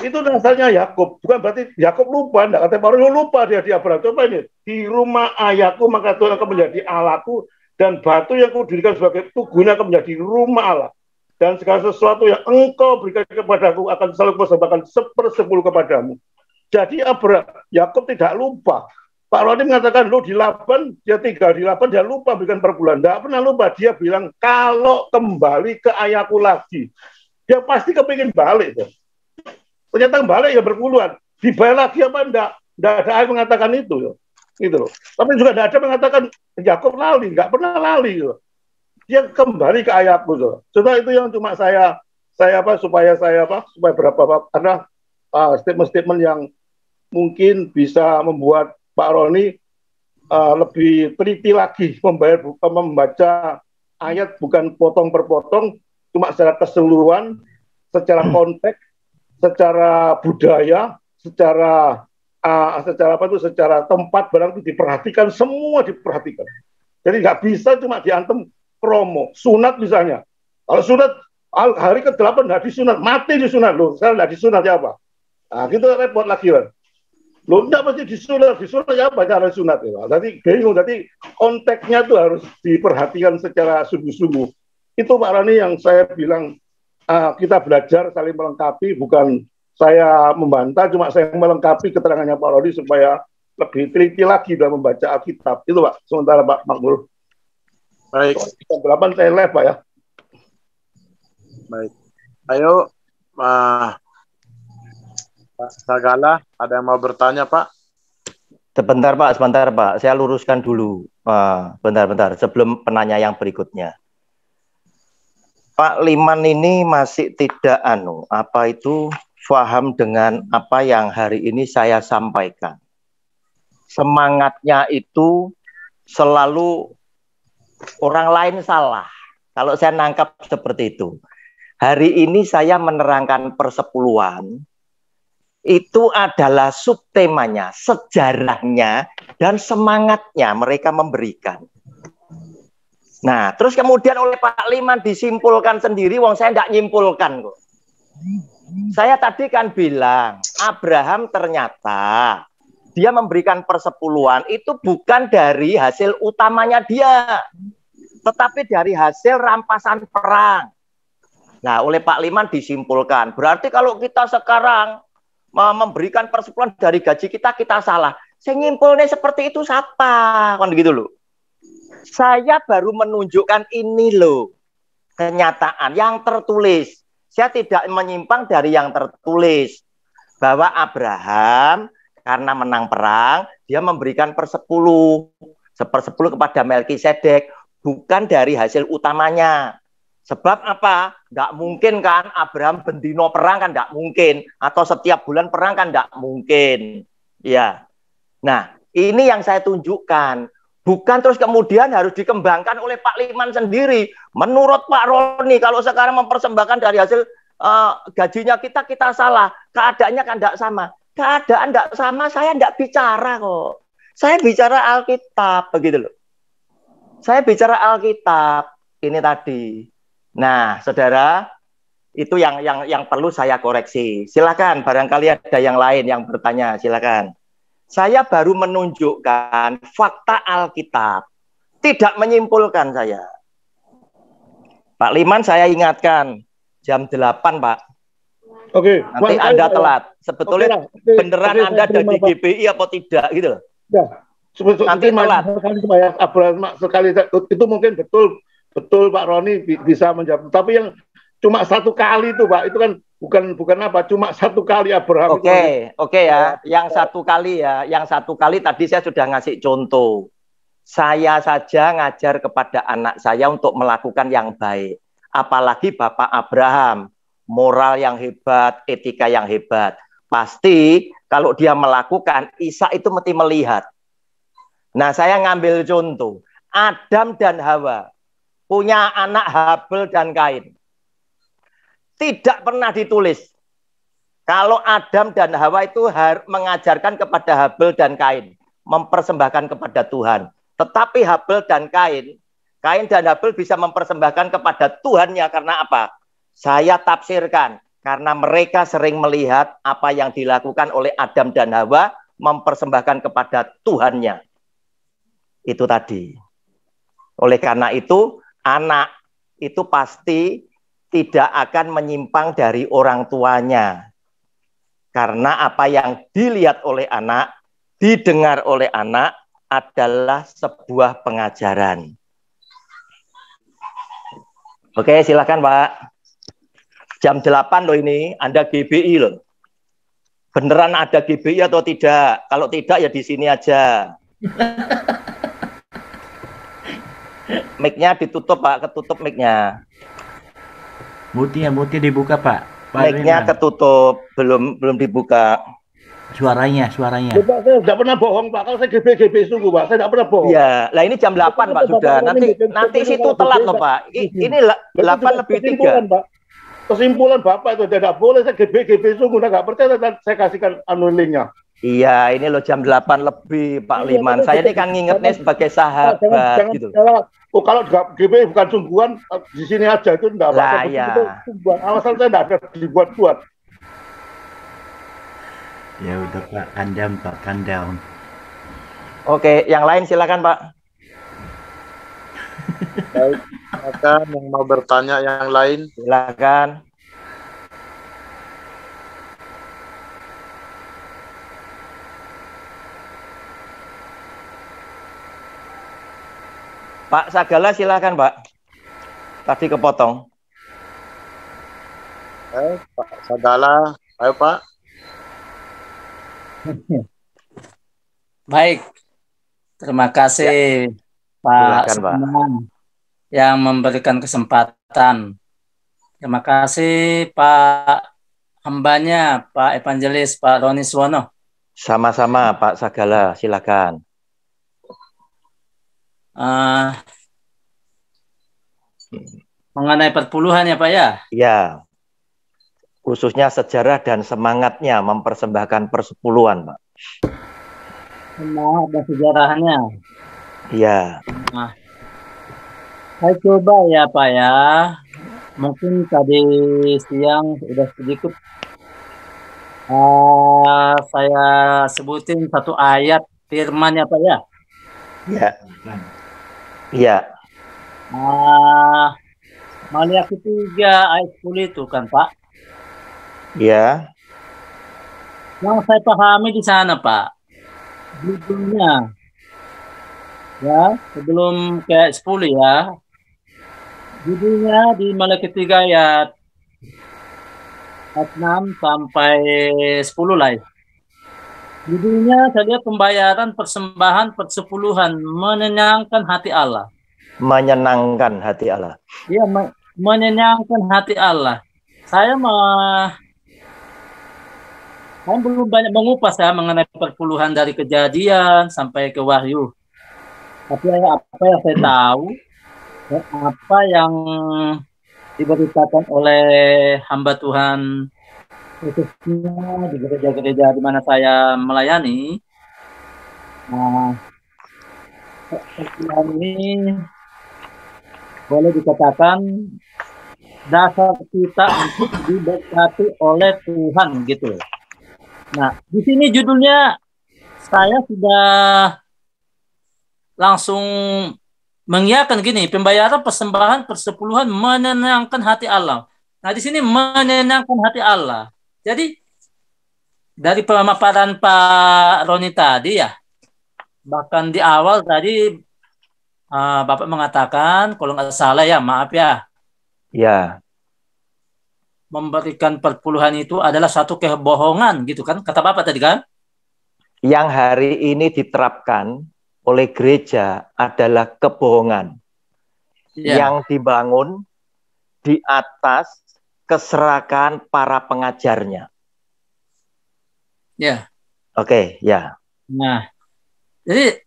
Itu nasarnya Yakub. Bukan berarti Yakub lupa, enggak kata baru lupa dia di Abraham. Coba ini, di rumah ayahku maka Tuhan akan menjadi Allahku, dan batu yang kudirikan sebagai tugunya akan menjadi rumah Allah. Dan segala sesuatu yang engkau berikan kepadaku akan selalu persembahkan 1/10 kepadamu. Jadi Yakub tidak lupa. Pak Roni mengatakan, lo di Laban, dia tinggal di Laban, dia lupa berikan per bulan. Tidak pernah lupa. Dia bilang, kalau kembali ke ayahku lagi. Dia pasti kepingin balik. Tuh. Ternyata balik ya berpuluhan. Dibayar lagi apa enggak? Tidak ada yang mengatakan itu. Ya. Gitu loh. Tapi juga tidak ada yang mengatakan, Yakub lali. Nggak pernah lali. Ya. Dia kembali ke ayahku. Ya. Setelah itu yang cuma supaya berapa, karena statement-statement yang mungkin bisa membuat Pak Roni lebih teliti lagi membaca ayat bukan potong per potong, cuma secara keseluruhan, secara konteks, secara budaya, secara tempat barang itu diperhatikan, semua diperhatikan. Jadi nggak bisa cuma diantem promo, sunat misalnya. Kalau sunat hari ke-8 nggak disunat, mati disunat loh. Sekarang nggak disunat ya apa? Nah, gitu repot lagi kan. Loh, enggak pasti disunat ya apa cara sunat ya. Jadi bingung, jadi konteksnya itu harus diperhatikan secara sungguh-sungguh. Itu Pak Rani yang saya bilang kita belajar saling melengkapi, bukan saya membantah, cuma saya melengkapi keterangannya Pak Roni supaya lebih teliti lagi dalam membaca Alkitab. Itu Pak, sementara Pak Makmur. Baik. 8 saya live Pak ya. Baik. Ayo Pak Sagala, ada yang mau bertanya Pak? Sebentar Pak, saya luruskan dulu. Bentar, sebelum penanya yang berikutnya. Pak Liman ini masih tidak paham dengan apa yang hari ini saya sampaikan. Semangatnya itu selalu orang lain salah. Kalau saya nangkap seperti itu. Hari ini saya menerangkan persepuluhan. Itu adalah subtemanya, sejarahnya, dan semangatnya mereka memberikan. Nah, terus kemudian oleh Pak Liman disimpulkan sendiri, wong saya tidak nyimpulkan kok. Saya tadi kan bilang, Abraham ternyata dia memberikan persepuluhan itu bukan dari hasil utamanya dia, tetapi dari hasil rampasan perang. Nah, oleh Pak Liman disimpulkan, berarti kalau kita sekarang memberikan persepuluhan dari gaji kita salah. Saya nyimpulnya seperti itu siapa? Kan gitu loh. Saya baru menunjukkan ini loh, kenyataan yang tertulis. Saya tidak menyimpang dari yang tertulis. Bahwa Abraham karena menang perang, dia memberikan 1/10 kepada Melkisedek, bukan dari hasil utamanya. Sebab apa? Nggak mungkin kan Abraham bendino perang kan nggak mungkin. Atau setiap bulan perang kan nggak mungkin. Ya. Nah, ini yang saya tunjukkan. Bukan terus kemudian harus dikembangkan oleh Pak Liman sendiri. Menurut Pak Roni, kalau sekarang mempersembahkan dari hasil gajinya kita salah. Keadaannya kan nggak sama. Keadaan nggak sama, saya nggak bicara kok. Saya bicara Alkitab begitu loh. Saya bicara Alkitab ini tadi. Nah, saudara, itu yang perlu saya koreksi. Silakan, barangkali ada yang lain yang bertanya, silakan. Saya baru menunjukkan fakta Alkitab, tidak menyimpulkan saya. Pak Liman, saya ingatkan jam 8, Pak. Oke. Nanti Anda telat. Sebetulnya beneran Anda ada di GBI apa tidak gitu. Ya, nanti telat. Sekali itu mungkin betul Pak Roni bisa menjawab. Tapi yang cuma satu kali itu Pak, itu kan bukan apa, cuma satu kali Abraham. Oke ya, yang satu kali tadi saya sudah ngasih contoh. Saya saja ngajar kepada anak saya untuk melakukan yang baik. Apalagi Bapak Abraham, moral yang hebat, etika yang hebat. Pasti kalau dia melakukan, Ishak itu mesti melihat. Nah, saya ngambil contoh. Adam dan Hawa punya anak Habel dan Kain. Tidak pernah ditulis kalau Adam dan Hawa itu mengajarkan kepada Habel dan Kain, mempersembahkan kepada Tuhan. Tetapi Habel dan Kain dan Habel bisa mempersembahkan kepada Tuhannya karena apa? Saya tafsirkan, karena mereka sering melihat apa yang dilakukan oleh Adam dan Hawa mempersembahkan kepada Tuhannya. Itu tadi. Oleh karena itu, anak itu pasti tidak akan menyimpang dari orang tuanya. Karena apa yang dilihat oleh anak, didengar oleh anak adalah sebuah pengajaran. Oke, silakan Pak. Jam 8 loh ini, Anda GBI loh. Beneran ada GBI atau tidak? Kalau tidak ya di sini aja. Mic-nya ditutup Pak, ketutup mic-nya. Muti dibuka Pak. Mic-nya ketutup, belum dibuka. Suaranya. Pak, saya tidak pernah bohong Pak. Kalau saya GB sungguh Pak, saya tidak pernah bohong. Iya, lah ini jam 8 Pak sudah. Nanti situ telat loh Pak. Ini 8 lebih 3. Kesimpulan Bapak itu tidak boleh saya GB sungguh. Nggak percaya saya kasihkan linknya. Iya, ini loh jam 8 lebih Pak Liman. Saya ini kan ngingetnya sebagai sahabat jangan gitu. Kalau GB bukan sungguhan, di sini aja itu enggak apa-apa. Ya. Alasan saya enggak ada dibuat-buat. Ya udah Pak, kandang. Oke, yang lain silakan Pak. Baik, silakan yang mau bertanya yang lain. Silakan. Pak Sagala silakan Pak. Tadi kepotong. Pak Sagala, ayo Pak. Baik, terima kasih ya. Pak Sunan yang memberikan kesempatan. Terima kasih Pak hambanya, Pak Evangelis, Pak Roni Suwono. Sama-sama Pak Sagala, silakan. Mengenai perpuluhan ya Pak ya? Ya, khususnya sejarah dan semangatnya mempersembahkan persepuluhan Pak. Semangat dan sejarahnya. Iya. Nah, saya coba ya Pak ya. Mungkin tadi siang sudah sedikit saya sebutin satu ayat firman ya Pak ya. Iya. Iya. Maliaki 3 ayat 10 itu kan Pak? Iya. Yang saya pahami di sana Pak, judulnya ya sebelum ke 10 ya, judulnya di Maliaki 3 ayat 6 sampai 10 lah. Judulnya saya lihat pembayaran persembahan persepuluhan menyenangkan hati Allah. Menyenangkan hati Allah. Iya, menyenangkan hati Allah. Saya belum banyak mengupas ya mengenai perpuluhan dari Kejadian sampai ke Wahyu. Tapi apa yang saya tahu, apa yang diberitakan oleh hamba Tuhan, khususnya di gereja-gereja di mana saya melayani, Nah, perpuluhan ini boleh dikatakan dasar kita untuk diberkati oleh Tuhan gitu. Nah, di sini judulnya saya sudah langsung mengiyakan gini, pembayaran persembahan persepuluhan menyenangkan hati Allah. Nah, di sini menyenangkan hati Allah. Jadi dari pemaparan Pak Roni tadi ya, bahkan di awal tadi Bapak mengatakan, kalau nggak salah ya, maaf ya, Ya, memberikan perpuluhan itu adalah satu kebohongan gitu kan, kata Bapak tadi kan? yang hari ini diterapkan oleh gereja adalah kebohongan Ya, yang dibangun di atas keserakan para pengajarnya. ya. Oke, ya. Nah, jadi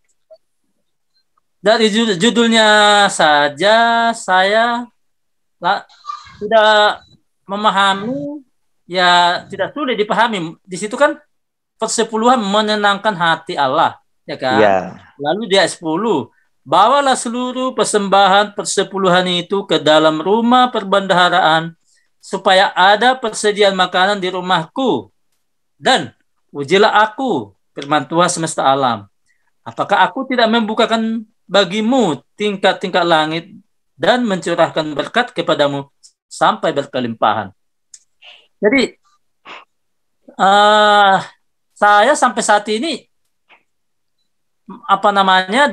dari judulnya saja saya sudah memahami, ya tidak sulit dipahami. Di situ kan persepuluhan menyenangkan hati Allah, ya kan? Ya. Lalu dia 10, bawalah seluruh persembahan persepuluhan itu ke dalam rumah perbendaharaan supaya ada persediaan makanan di rumahku, dan ujilah aku, firman Tuhan semesta alam. Apakah aku tidak membukakan bagimu tingkat-tingkat langit dan mencurahkan berkat kepadamu sampai berkelimpahan. Jadi saya sampai saat ini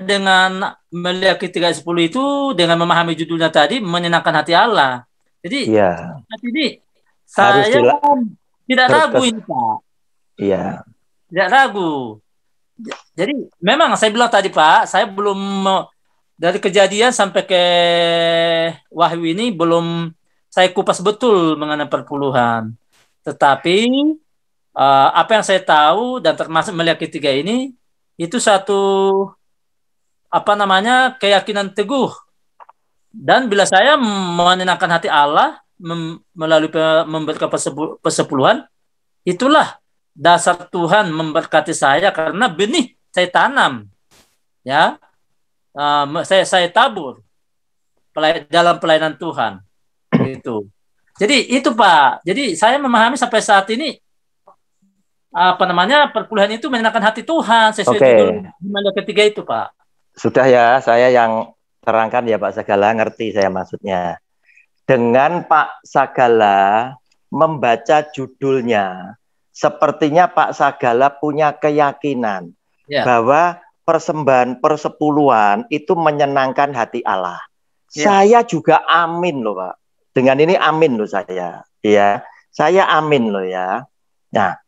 dengan melihat ketika 10 itu, dengan memahami judulnya tadi, menyenangkan hati Allah. Jadi saat ini saya tidak ragu ini Pak. Iya. Tidak ragu. Jadi memang saya bilang tadi Pak, saya belum dari Kejadian sampai ke Wahyu ini belum saya kupas betul mengenai perpuluhan. Tetapi apa yang saya tahu dan termasuk melihat ketiga ini, itu satu keyakinan teguh. Dan bila saya menyenangkan hati Allah melalui memberikan persepuluhan, itulah dasar Tuhan memberkati saya karena benih saya tanam, ya, saya tabur dalam pelayanan Tuhan, gitu. Jadi itu Pak. Jadi saya memahami sampai saat ini perpuluhan itu menyenangkan hati Tuhan sesuai judul ketiga itu Pak. Sudah ya, saya yang terangkan ya Pak Sagala, ngerti saya maksudnya. Dengan Pak Sagala membaca judulnya, sepertinya Pak Sagala punya keyakinan bahwa persembahan persepuluhan itu menyenangkan hati Allah. Saya juga amin loh Pak. Dengan ini amin loh saya. Ya, saya amin loh ya. Nah,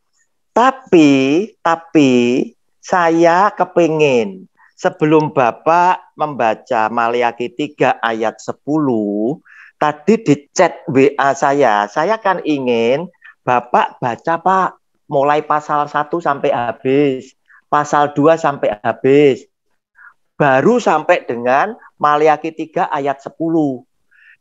tapi saya kepingin sebelum Bapak membaca Maliaki 3 ayat 10, tadi di chat WA saya kan ingin Bapak baca Pak, mulai pasal 1 sampai habis, pasal 2 sampai habis, baru sampai dengan Maliaki 3 ayat 10.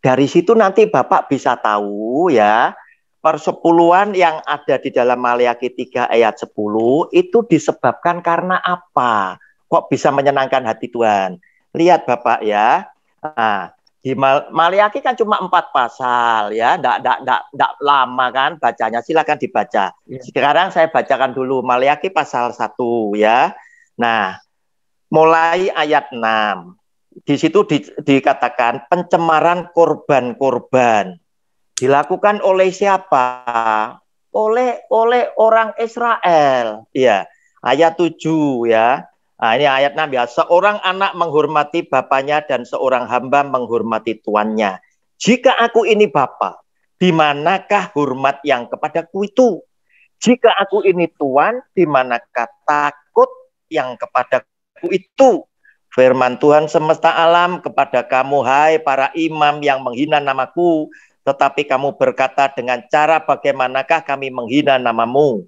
Dari situ nanti Bapak bisa tahu ya, persepuluhan yang ada di dalam Maliaki 3 ayat 10 itu disebabkan karena apa? Kok bisa menyenangkan hati Tuhan? Lihat Bapak ya. Nah, di Maliaki kan cuma 4 pasal ya, enggak lama kan bacanya, silakan dibaca. Sekarang saya bacakan dulu Maliaki pasal 1 ya. Nah, mulai ayat 6. Di situ dikatakan pencemaran korban-korban dilakukan oleh siapa? Oleh orang Israel. Ya, ayat 7 ya. Nah, ini ayat 6 ya. Seorang anak menghormati bapaknya dan seorang hamba menghormati tuannya. Jika aku ini bapa, di manakah hormat yang kepadaku itu? Jika aku ini tuan, di manakah takut yang kepadaku itu? Firman Tuhan semesta alam kepada kamu, hai para imam yang menghina namaku, tetapi kamu berkata dengan cara bagaimanakah kami menghina namamu?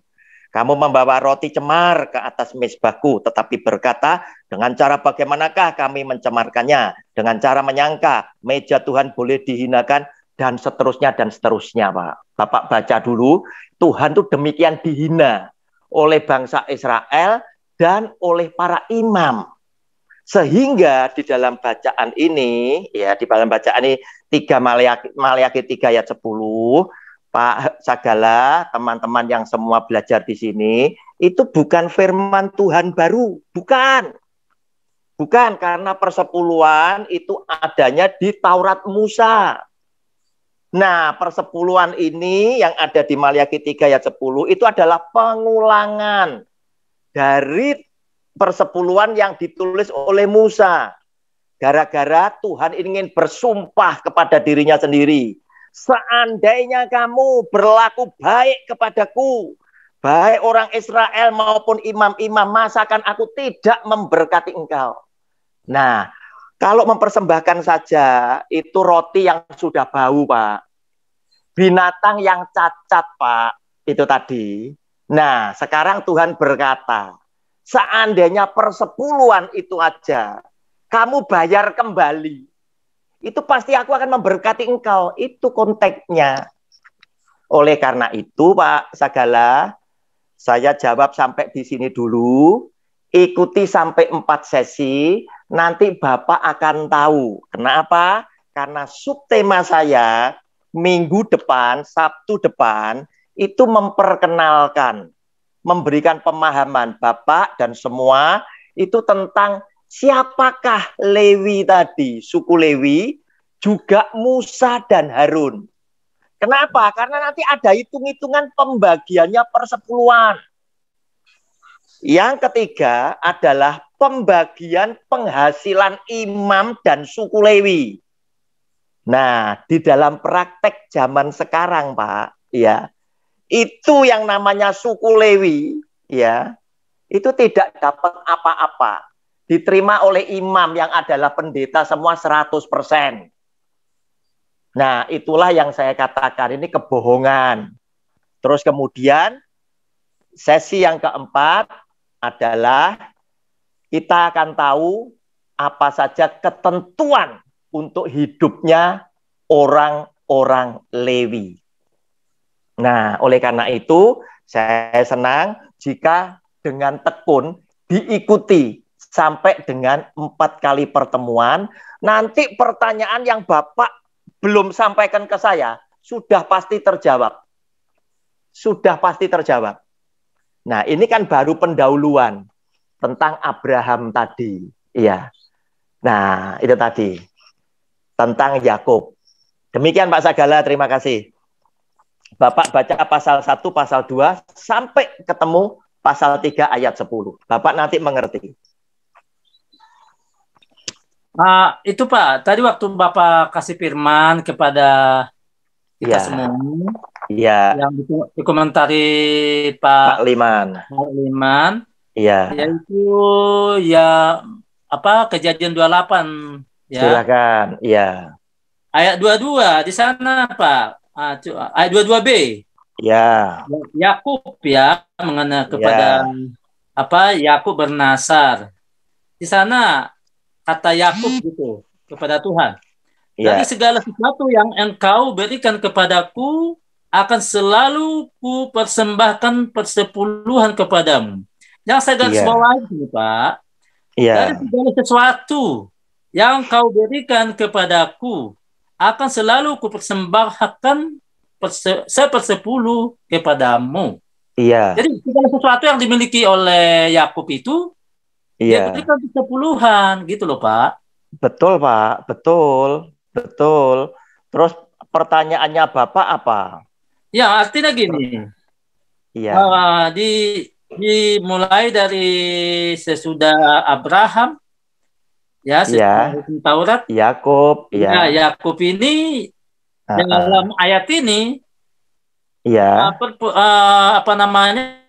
Kamu membawa roti cemar ke atas mezbahku, tetapi berkata, dengan cara bagaimanakah kami mencemarkannya? Dengan cara menyangka, meja Tuhan boleh dihinakan, dan seterusnya, Pak. Bapak baca dulu, Tuhan itu demikian dihina oleh bangsa Israel, dan oleh para imam. Sehingga di dalam bacaan ini, ya di dalam bacaan ini 3 Maleakhi 3 ayat 10, Pak Sagala, teman-teman yang semua belajar di sini, itu bukan firman Tuhan baru, bukan. Bukan, karena persepuluhan itu adanya di Taurat Musa. Nah, persepuluhan ini yang ada di Maleakhi 3 ayat 10 itu adalah pengulangan dari persepuluhan yang ditulis oleh Musa. Gara-gara Tuhan ingin bersumpah kepada dirinya sendiri. Seandainya kamu berlaku baik kepadaku, baik orang Israel maupun imam-imam, masakan aku tidak memberkati engkau. Nah, kalau mempersembahkan saja, itu roti yang sudah bau, Pak. Binatang yang cacat, Pak. Itu tadi. Nah, sekarang Tuhan berkata, seandainya persepuluhan itu aja, kamu bayar kembali, itu pasti aku akan memberkati engkau. Itu konteksnya. Oleh karena itu, Pak Sagala, saya jawab sampai di sini dulu. Ikuti sampai 4 sesi, nanti Bapak akan tahu. Kenapa? Karena subtema saya, minggu depan, Sabtu depan, itu memperkenalkan, memberikan pemahaman Bapak dan semua itu tentang siapakah Lewi tadi, suku Lewi, juga Musa dan Harun. Kenapa? Karena nanti ada hitung-hitungan pembagiannya persepuluhan. Yang ketiga adalah pembagian penghasilan imam dan suku Lewi. Nah, di dalam praktek zaman sekarang, Pak, ya, itu yang namanya suku Lewi, ya, itu tidak dapat apa-apa. Diterima oleh imam yang adalah pendeta semua 100%. Nah, itulah yang saya katakan, ini kebohongan. Terus kemudian, sesi yang keempat adalah kita akan tahu apa saja ketentuan untuk hidupnya orang-orang Lewi. Nah, oleh karena itu, saya senang jika dengan tekun diikuti sampai dengan 4 kali pertemuan. Nanti pertanyaan yang Bapak belum sampaikan ke saya, sudah pasti terjawab. Sudah pasti terjawab. Nah, ini kan baru pendahuluan tentang Abraham tadi. Iya. Nah, itu tadi. Tentang Yakub. Demikian Pak Sagala, terima kasih. Bapak baca pasal 1, pasal 2, sampai ketemu pasal 3 ayat 10. Bapak nanti mengerti. Itu Pak, tadi waktu Bapak kasih firman kepada kita semua, yang dikomentari Pak Liman, yaitu ya apa Kejadian 28, ya. Silakan, ya. Ayat 22 di sana Pak. Ayat 22b. Ya. Yakub ya mengenai kepada Yakub bernasar. Di sana kata Yakub gitu kepada Tuhan. Dari segala sesuatu yang engkau berikan kepadaku akan selalu ku persembahkan persepuluhan kepadamu. Yang saya garis bawahi itu Pak. Dari segala sesuatu yang kau berikan kepadaku akan selalu kupersembahkan sepersepuluh kepadamu. Iya. Jadi segala sesuatu yang dimiliki oleh Yakub itu dia berikan persepuluhan, gitu loh Pak. Betul Pak, betul. Terus pertanyaannya Bapak apa? Ya artinya gini. Iya. Dimulai dari sesudah Abraham. Ya, Taurat. Yakub, ya. Yakub ini dalam ayat ini,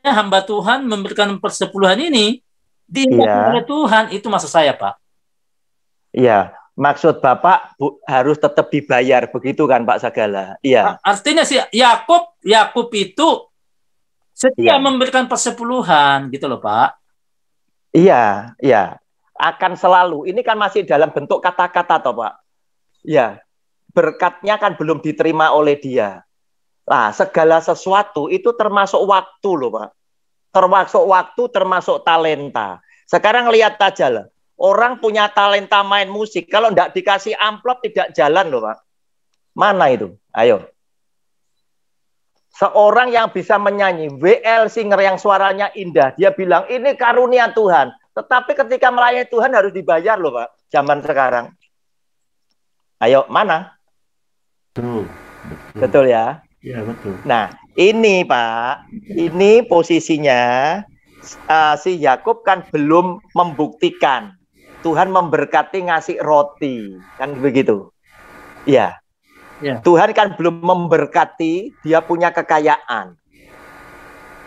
hamba Tuhan memberikan persepuluhan ini diingatkan oleh Tuhan, itu maksud saya, Pak. Iya, maksud Bapak harus tetap dibayar, begitu kan, Pak Sagala? Iya. Artinya sih Yakub itu setia memberikan persepuluhan, gitu loh, Pak. Iya. Akan selalu. Ini kan masih dalam bentuk kata-kata toh, Pak. Ya, berkatnya kan belum diterima oleh dia. Nah, segala sesuatu itu termasuk waktu loh, Pak. termasuk waktu, termasuk talenta. Sekarang lihat aja lah. Orang punya talenta main musik, kalau tidak dikasih amplop tidak jalan loh Pak. Mana itu? Ayo. Seorang yang bisa menyanyi, WL singer yang suaranya indah, dia bilang ini karunia Tuhan. Tetapi ketika melayani Tuhan harus dibayar loh Pak, zaman sekarang. Ayo, mana? Betul. Betul ya? Iya, betul. Nah, ini Pak, ini posisinya si Yakub kan belum membuktikan. Tuhan memberkati ngasih roti, kan begitu. Iya. Ya. Tuhan kan belum memberkati, dia punya kekayaan.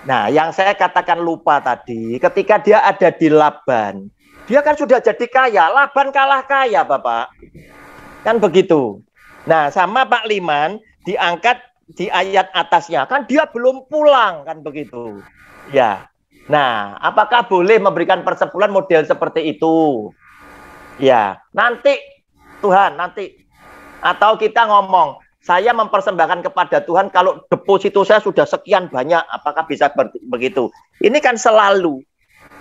Nah, yang saya katakan lupa tadi, ketika dia ada di Laban, dia kan sudah jadi kaya. Laban kalah kaya, Bapak. Kan begitu. Nah, sama Pak Liman diangkat di ayat atasnya, kan dia belum pulang, kan begitu. Ya. Nah, apakah boleh memberikan persepuluhan model seperti itu? Ya, nanti Tuhan, nanti. Atau kita ngomong, saya mempersembahkan kepada Tuhan kalau deposito saya sudah sekian banyak, apakah bisa begitu? Ini kan selalu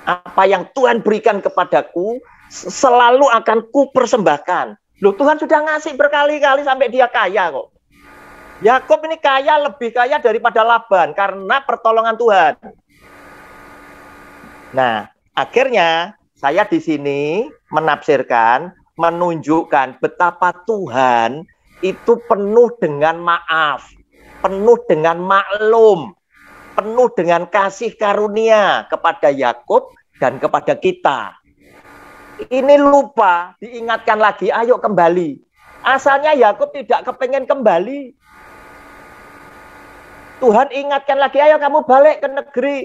apa yang Tuhan berikan kepadaku selalu akan ku persembahkan. Loh, Tuhan sudah ngasih berkali-kali sampai dia kaya kok. Yakub ini kaya, lebih kaya daripada Laban karena pertolongan Tuhan. Nah, akhirnya saya di sini menafsirkan, menunjukkan betapa Tuhan itu penuh dengan maaf, penuh dengan maklum, penuh dengan kasih karunia kepada Yakub dan kepada kita. Ini lupa, diingatkan lagi, ayo kembali. Asalnya Yakub tidak kepengen kembali. Tuhan ingatkan lagi, ayo kamu balik ke negeri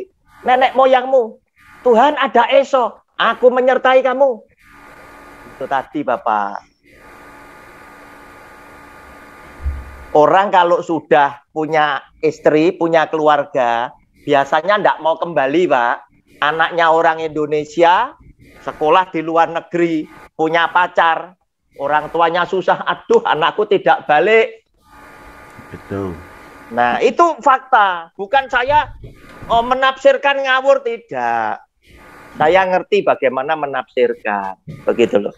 nenek moyangmu. Tuhan ada Esau, aku menyertai kamu. Itu tadi Bapak. Orang kalau sudah punya istri, punya keluarga, biasanya tidak mau kembali Pak. Anaknya orang Indonesia, sekolah di luar negeri, punya pacar, orang tuanya susah, aduh anakku tidak balik. Betul. Nah itu fakta, bukan saya menafsirkan ngawur, tidak. Saya ngerti bagaimana menafsirkan, begitu loh.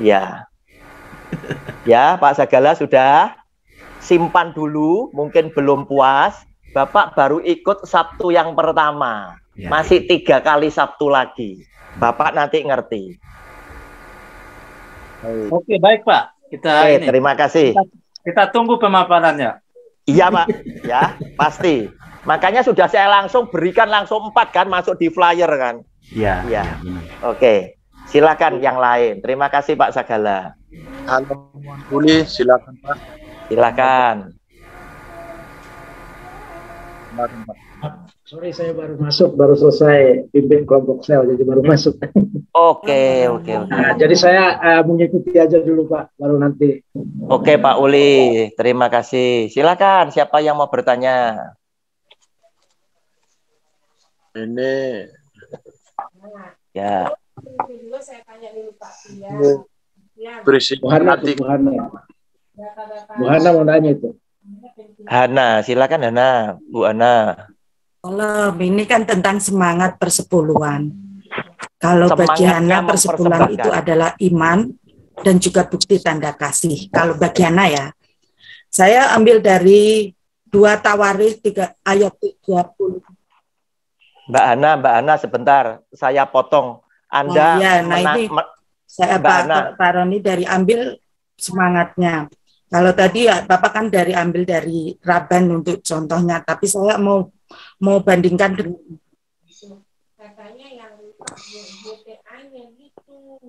Ya, ya Pak Sagala sudah simpan dulu, mungkin belum puas. Bapak baru ikut Sabtu yang pertama, Ya. masih 3 kali Sabtu lagi. Bapak nanti ngerti. Oke, baik Pak. Oke, terima kasih. Kita tunggu pemaparannya. Iya Pak, ya pasti. Makanya sudah saya langsung berikan langsung 4 kan masuk di flyer kan. Iya. Iya. Ya, benar. Oke, silakan yang lain. Terima kasih Pak Sagala. Halo, Uli, silakan Pak. Silakan. Silakan, Pak. Sorry, saya baru masuk, baru selesai pimpin kelompok sel, jadi baru masuk. Oke. Nah, jadi saya mengikuti aja dulu Pak, baru nanti. Oke Pak Uli, terima kasih. Silakan, siapa yang mau bertanya? Ini Ya. berisi Bu Hana, hati. Bu Hana. Bu Hana mau nanya itu. Hana, silakan Hana, Bu Hana. Kalau ini kan tentang semangat persepuluhan. Kalau bagi Semangatnya Hana persepuluhan itu mempersembahkan. adalah iman dan juga bukti tanda kasih. Kalau bagi Hana ya, saya ambil dari 2 Tawarikh 3 ayat 30. Mbak Hana sebentar, saya potong. Anda Nah, ya, nah ini saya Mbak Hana. Pak Roni dari ambil semangatnya. Kalau tadi ya Bapak kan dari ambil dari Raban untuk contohnya, tapi saya mau bandingkan dengan katanya yang BTA-nya gitu.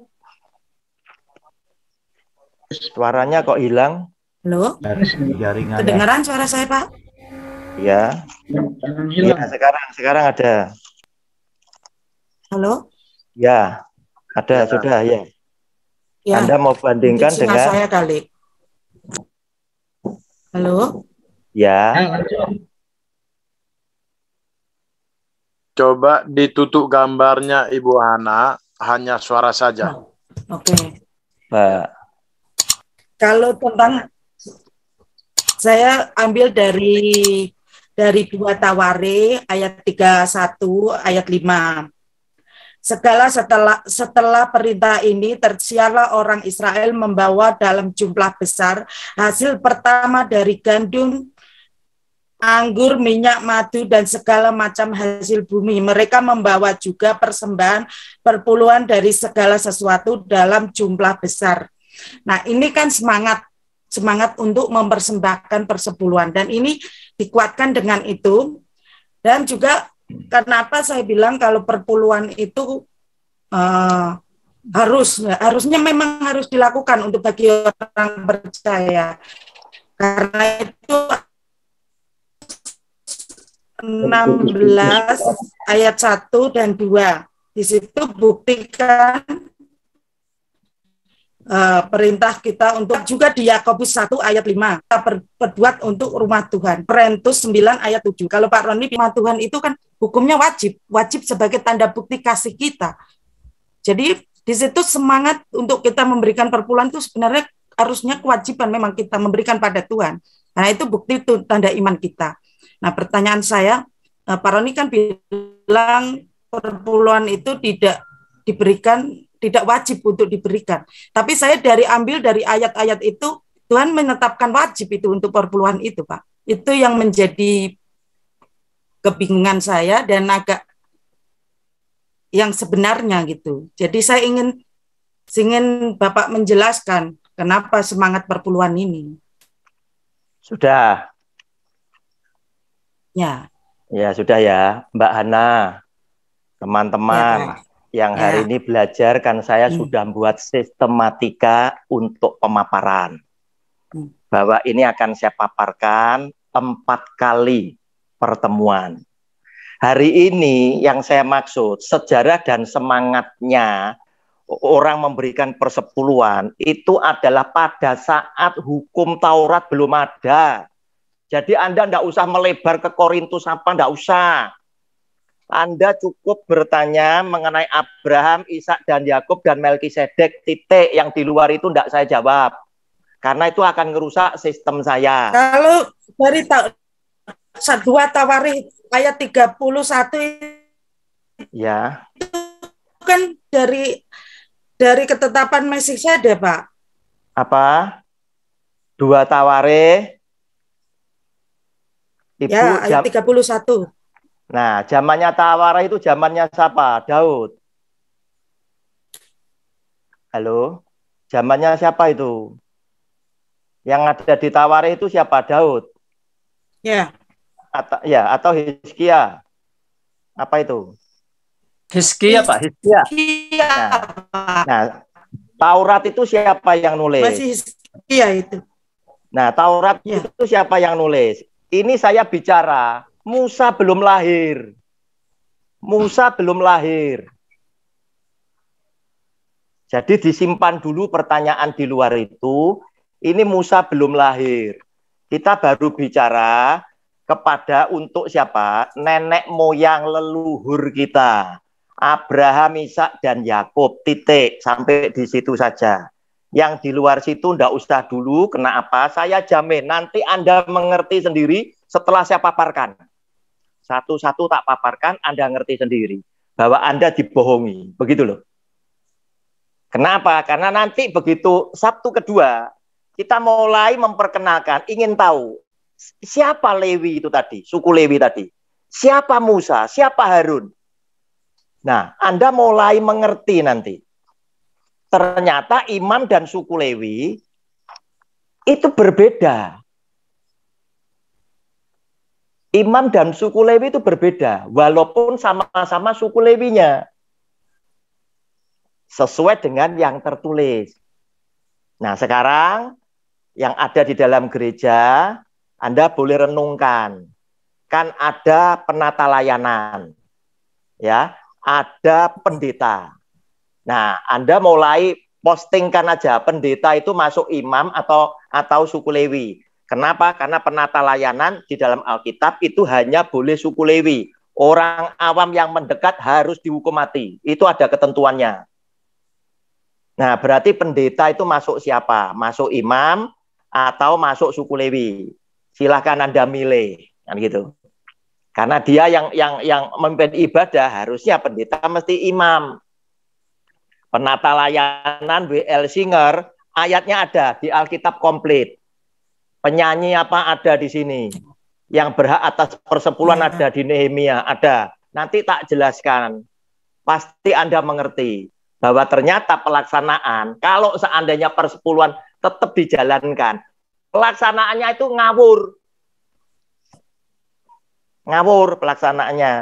Suaranya kok hilang? Halo? Jaringan. Kedengaran suara saya, Pak? Ya. Jangan Ya, hilang. sekarang ada. Halo? Ya, ada sudah ya. Ya. Anda mau bandingkan mungkin dengan saya kali. Halo? ya. Coba ditutup gambarnya Ibu Hana, hanya suara saja. Oke. Mbak. Kalau tentang saya ambil dari dari 2 Taware ayat 31 ayat 5. Setelah perintah ini, tersiarlah orang Israel membawa dalam jumlah besar hasil pertama dari gandum, anggur, minyak, madu, dan segala macam hasil bumi. Mereka membawa juga persembahan perpuluhan dari segala sesuatu dalam jumlah besar. Nah, ini kan semangat untuk mempersembahkan persepuluhan, dan ini dikuatkan dengan itu. Dan juga kenapa saya bilang kalau perpuluhan itu harusnya memang harus dilakukan untuk bagi orang percaya, karena itu 16 ayat 1 dan 2 di situ buktikan perintah kita untuk, juga di Yakobus 1 ayat 5 kita berbuat untuk rumah Tuhan. Korintus 9 ayat 7. Kalau Pak Roni, rumah Tuhan itu kan hukumnya wajib sebagai tanda bukti kasih kita. Jadi di situ semangat untuk kita memberikan perpuluhan itu sebenarnya harusnya kewajiban memang kita memberikan pada Tuhan. Nah, itu bukti itu tanda iman kita. Nah, pertanyaan saya, Pak Roni kan bilang perpuluhan itu tidak wajib untuk diberikan. Tapi saya ambil dari ayat-ayat itu, Tuhan menetapkan wajib itu untuk perpuluhan itu, Pak. Itu yang menjadi kebingungan saya dan agak yang sebenarnya gitu. Jadi saya ingin Bapak menjelaskan kenapa semangat perpuluhan ini. Sudah. Ya. Ya, sudah ya, Mbak Hana. Teman-teman yang hari ini belajar, kan saya sudah buat sistematika untuk pemaparan. Bahwa ini akan saya paparkan 4 kali pertemuan. Hari ini yang saya maksud, sejarah dan semangatnya orang memberikan persepuluhan itu adalah pada saat hukum Taurat belum ada. Jadi Anda tidak usah melebar ke Korintus apa, tidak usah. Anda cukup bertanya mengenai Abraham, Ishak, dan Yakub, dan Melkisedek, titik. Yang di luar itu tidak saya jawab. Karena itu akan ngerusak sistem saya. Kalau dari 2 Tawarikh ayat 31 ya, itu kan dari ketetapan Mesias ada, Pak. Apa? 2 Tawarikh. Ibu, ya, ayat 31. Nah, zamannya Tawarikh itu zamannya siapa? Daud. Halo? Zamannya siapa itu? Yang ada di Tawarikh itu siapa? Daud. Ya. Atau Hizkia. Apa itu? Hizkia, Pak. Hizkia. Nah, Taurat itu siapa yang nulis? Masih Hizkia itu. Nah, Taurat itu siapa yang nulis? Ini saya bicara, Musa belum lahir. Musa belum lahir. Jadi disimpan dulu pertanyaan di luar itu. Ini Musa belum lahir. Kita baru bicara kepada untuk siapa? Nenek moyang leluhur kita. Abraham, Ishak, dan Yakub. Titik. Sampai di situ saja. Yang di luar situ ndak usah dulu. Kenapa? Saya jamin nanti Anda mengerti sendiri setelah saya paparkan. Satu-satu tak paparkan, Anda ngerti sendiri. Bahwa Anda dibohongi. Begitu loh. Kenapa? Karena nanti begitu Sabtu kedua, kita mulai memperkenalkan, ingin tahu siapa Lewi itu tadi, suku Lewi tadi. Siapa Musa, siapa Harun. Nah, Anda mulai mengerti nanti. Ternyata imam dan suku Lewi itu berbeda. Imam dan suku Lewi itu berbeda, walaupun sama-sama suku Lewinya. Sesuai dengan yang tertulis. Nah, sekarang yang ada di dalam gereja, Anda boleh renungkan. Kan ada penata layanan. Ya, ada pendeta. Nah, Anda mulai postingkan aja pendeta itu masuk imam atau suku Lewi. Kenapa? Karena penata layanan di dalam Alkitab itu hanya boleh suku Lewi. Orang awam yang mendekat harus dihukum mati. Itu ada ketentuannya. Nah, berarti pendeta itu masuk siapa? Masuk imam atau masuk suku Lewi? Silahkan Anda milih, kan gitu. Karena dia yang memimpin ibadah, harusnya pendeta mesti imam. Penata layanan W.L. Singer, ayatnya ada di Alkitab komplit. Penyanyi apa ada di sini. Yang berhak atas persepuluhan ada di Nehemia, ada. Nanti tak jelaskan. Pasti Anda mengerti bahwa ternyata pelaksanaan, kalau seandainya persepuluhan tetap dijalankan, pelaksanaannya itu ngawur. Ngawur pelaksanaannya.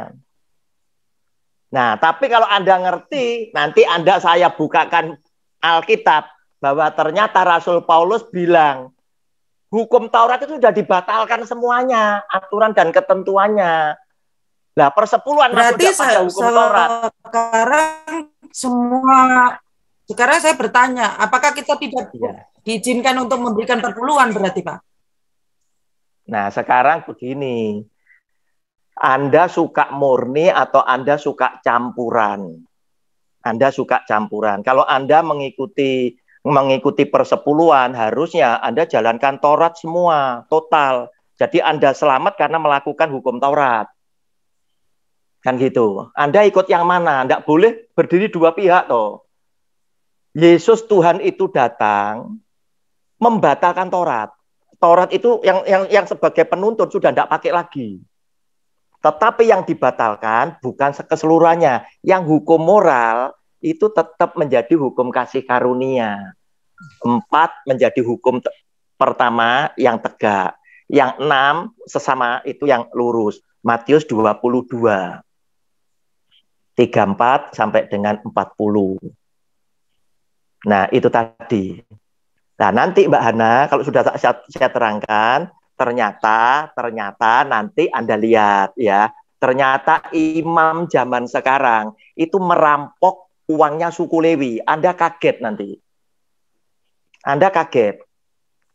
Nah, tapi kalau Anda ngerti, nanti saya bukakan Alkitab, bahwa ternyata Rasul Paulus bilang, hukum Taurat itu sudah dibatalkan semuanya, aturan dan ketentuannya. Nah, persepuluhan berarti masuk pada hukum Taurat. Sekarang saya bertanya, apakah kita tidak diizinkan untuk memberikan perpuluhan berarti, Pak? Nah, sekarang begini. Anda suka murni atau Anda suka campuran? Anda suka campuran. Kalau Anda mengikuti persepuluhan, harusnya Anda jalankan Taurat semua, total. Jadi Anda selamat karena melakukan hukum Taurat. Kan gitu. Anda ikut yang mana? Tidak boleh berdiri dua pihak toh. Yesus Tuhan itu datang membatalkan Taurat. Taurat itu yang sebagai penuntut sudah tidak pakai lagi. Tetapi yang dibatalkan bukan keseluruhannya. Yang hukum moral itu tetap menjadi hukum kasih karunia. 4 menjadi hukum pertama yang tegak. Yang 6 sesama itu yang lurus. Matius 22. 34 sampai dengan 40. Nah, itu tadi. Nah, nanti Mbak Hana, kalau sudah saya terangkan, ternyata nanti Anda lihat ya, ternyata imam zaman sekarang itu merampok uangnya suku Lewi. Anda kaget nanti. Anda kaget.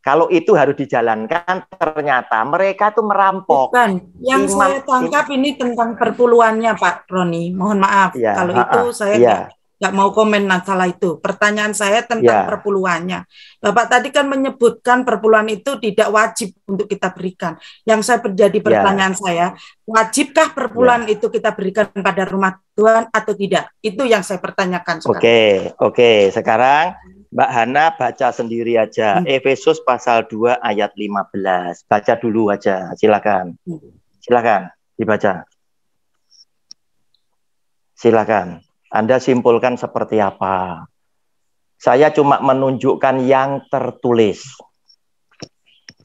Kalau itu harus dijalankan, ternyata mereka itu merampok. Bukan. Yang saya tangkap ini tentang perpuluhannya, Pak Roni. Mohon maaf. Ya, kalau itu saya nggak mau komen masalah itu. Pertanyaan saya tentang perpuluhannya. Bapak tadi kan menyebutkan perpuluhan itu tidak wajib untuk kita berikan. Yang saya menjadi pertanyaan saya, wajibkah perpuluhan itu kita berikan pada rumah Tuhan atau tidak? Itu yang saya pertanyakan sekarang. Oke. Sekarang Mbak Hana baca sendiri aja. Efesus pasal 2 ayat 15. Baca dulu aja. Silakan. Silakan dibaca. Silakan. Anda simpulkan seperti apa? Saya cuma menunjukkan yang tertulis.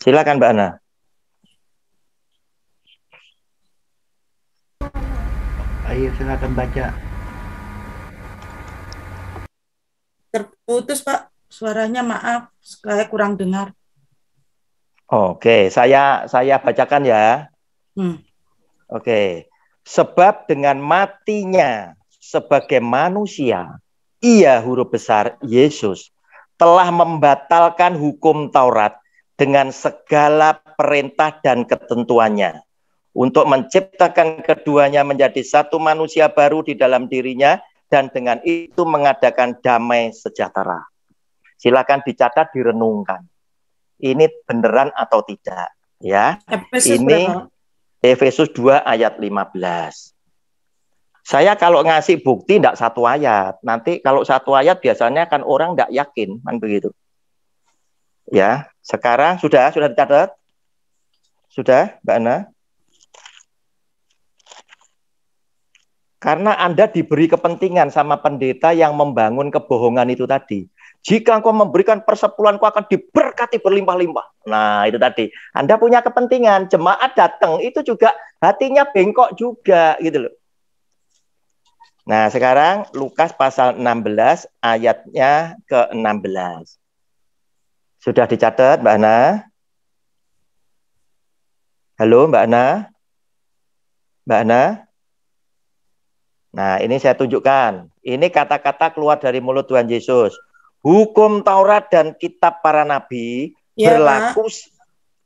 Silakan Mbak Hana. Ayo silakan baca. Terputus Pak, suaranya maaf, saya kurang dengar. Oke, saya bacakan ya. Oke, sebab dengan matinya sebagai manusia, ia huruf besar Yesus telah membatalkan hukum Taurat dengan segala perintah dan ketentuannya untuk menciptakan keduanya menjadi satu manusia baru di dalam dirinya dan dengan itu mengadakan damai sejahtera. Silakan dicatat, direnungkan. Ini beneran atau tidak? Ya. Ini Efesus 2 ayat 15. Saya kalau ngasih bukti tidak satu ayat. Nanti kalau satu ayat biasanya kan orang tidak yakin, kan begitu. Ya, sekarang sudah dicatat? Sudah, Mbak Ana? Karena Anda diberi kepentingan sama pendeta yang membangun kebohongan itu tadi. Jika engkau memberikan persepuluhan, engkau akan diberkati berlimpah-limpah. Nah, itu tadi. Anda punya kepentingan, jemaat datang, itu juga hatinya bengkok juga, gitu loh. Nah, sekarang Lukas pasal 16, ayatnya ke-16. Sudah dicatat, Mbak Ana? Halo, Mbak Ana? Mbak Ana? Nah, ini saya tunjukkan. Ini kata-kata keluar dari mulut Tuhan Yesus. Hukum Taurat dan kitab para nabi berlaku.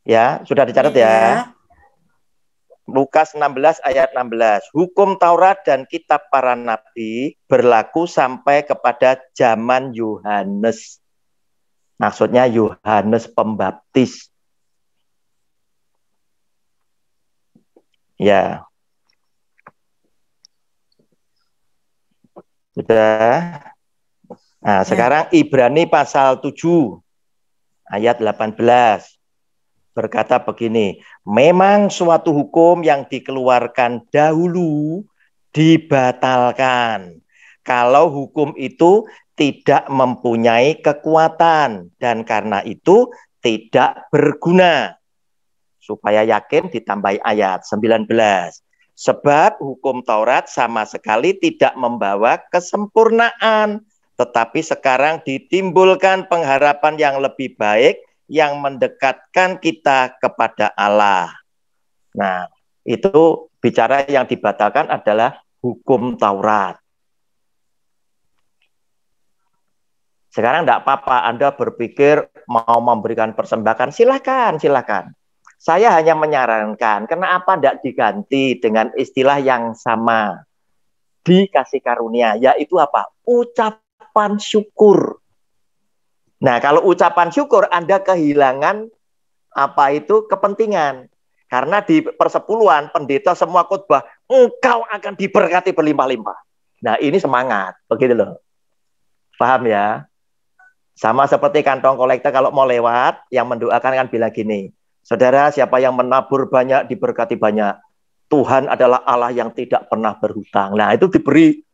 Ya, sudah dicatat ya. Lukas 16 ayat 16. Hukum Taurat dan kitab para nabi berlaku sampai kepada zaman Yohanes. Maksudnya Yohanes Pembaptis. Ya. Sudah. Nah, sekarang Ibrani pasal 7 ayat 18 berkata begini, memang suatu hukum yang dikeluarkan dahulu dibatalkan kalau hukum itu tidak mempunyai kekuatan dan karena itu tidak berguna. Supaya yakin ditambahi ayat 19. Sebab hukum Taurat sama sekali tidak membawa kesempurnaan, tetapi sekarang ditimbulkan pengharapan yang lebih baik yang mendekatkan kita kepada Allah. Nah, itu bicara yang dibatalkan adalah hukum Taurat. Sekarang tidak apa-apa Anda berpikir mau memberikan persembahan, silakan, silakan. Saya hanya menyarankan, kenapa tidak diganti dengan istilah yang sama? Dikasih karunia, yaitu apa? Ucapan syukur. Nah, kalau ucapan syukur, Anda kehilangan apa itu kepentingan. Karena di persepuluhan, pendeta semua khotbah, engkau akan diberkati berlimpah-limpah. Nah, ini semangat, begitu loh. Paham ya? Sama seperti kantong kolektor kalau mau lewat, yang mendoakan kan bilang gini, saudara, siapa yang menabur banyak diberkati banyak. Tuhan adalah Allah yang tidak pernah berhutang. Nah, itu diberi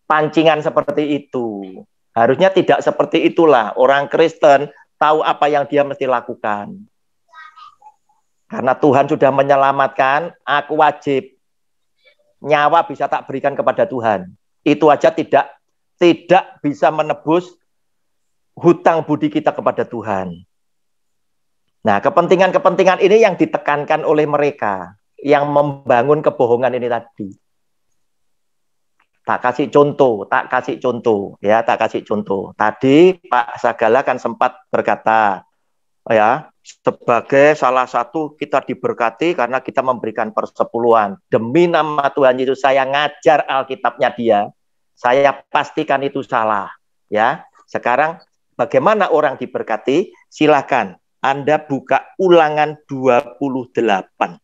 pancingan seperti itu. Harusnya tidak seperti itulah. Orang Kristen tahu apa yang dia mesti lakukan. Karena Tuhan sudah menyelamatkan, aku wajib. Nyawa bisa tak berikan kepada Tuhan. Itu aja tidak bisa menebus hutang budi kita kepada Tuhan. Nah, kepentingan-kepentingan ini yang ditekankan oleh mereka yang membangun kebohongan ini tadi. Tak kasih contoh. Ya, tak kasih contoh. Tadi Pak Sagala kan sempat berkata, ya, sebagai salah satu kita diberkati karena kita memberikan persepuluhan. Demi nama Tuhan Yesus saya ngajar Alkitabnya dia. Saya pastikan itu salah. Ya, sekarang bagaimana orang diberkati? Silakan Anda buka Ulangan 28.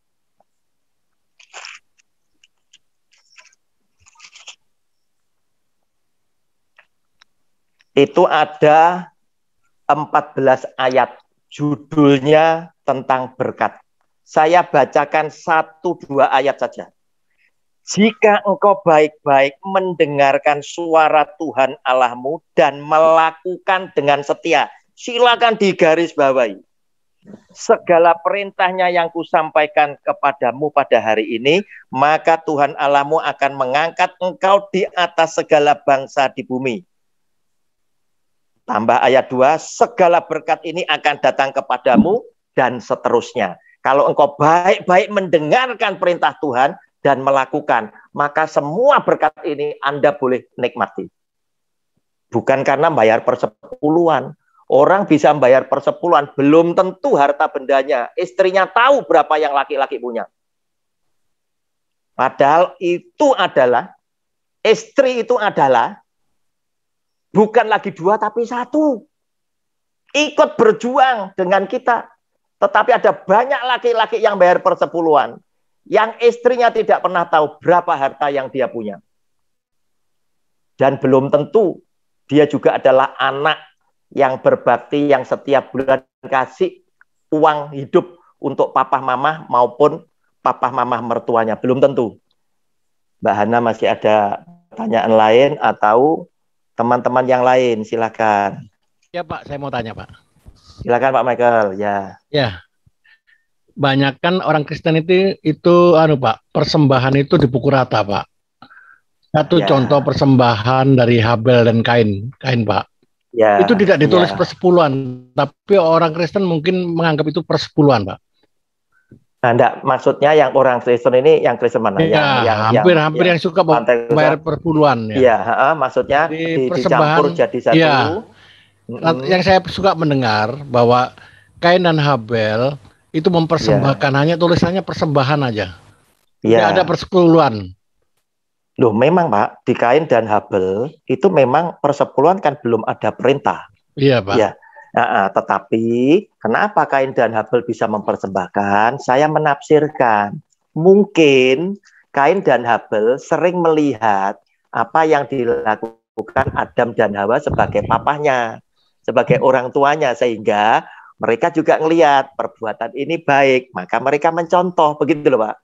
Itu ada 14 ayat, judulnya tentang berkat. Saya bacakan 1-2 ayat saja. Jika engkau baik-baik mendengarkan suara Tuhan Allahmu dan melakukan dengan setia, silakan digarisbawahi. Segala perintahnya yang kusampaikan kepadamu pada hari ini, maka Tuhan Allahmu akan mengangkat engkau di atas segala bangsa di bumi. Tambah ayat 2, segala berkat ini akan datang kepadamu dan seterusnya. Kalau engkau baik-baik mendengarkan perintah Tuhan dan melakukan, maka semua berkat ini Anda boleh nikmati. Bukan karena bayar persepuluhan. Orang bisa bayar persepuluhan, belum tentu harta bendanya. Istrinya tahu berapa yang laki-laki punya. Padahal istri itu adalah bukan lagi 2 tapi 1. Ikut berjuang dengan kita. Tetapi ada banyak laki-laki yang bayar persepuluhan. Yang istrinya tidak pernah tahu berapa harta yang dia punya. Dan belum tentu dia juga adalah anak yang berbakti, yang setiap bulan kasih uang hidup untuk papa mama maupun papa mama mertuanya. Belum tentu. Mbak Hana masih ada pertanyaan lain atau teman-teman yang lain, silakan. Ya Pak, saya mau tanya Pak. Silakan Pak Michael, ya. Ya, banyak kan orang Kristen itu Pak, persembahan itu dipukul rata Pak. Satu contoh persembahan dari Habel dan Kain Pak. Ya. Itu tidak ditulis persepuluhan, tapi orang Kristen mungkin menganggap itu persepuluhan Pak. Nah, enggak, maksudnya yang orang Kristen ini yang Kristen mana? Ya, hampir yang suka bayar perpuluhan. Iya, maksudnya dicampur jadi satu. Ya. Yang saya suka mendengar bahwa Kain dan Habel itu mempersembahkan hanya tulisannya persembahan aja. Tidak ada persepuluhan. Loh, memang Pak, di Kain dan Habel itu memang persepuluhan kan belum ada perintah. Iya Pak. Ya. Tetapi kenapa Kain dan Habel bisa mempersembahkan? Saya menafsirkan mungkin Kain dan Habel sering melihat apa yang dilakukan Adam dan Hawa sebagai papahnya, sebagai orang tuanya, sehingga mereka juga ngelihat perbuatan ini baik, maka mereka mencontoh, begitu loh Pak.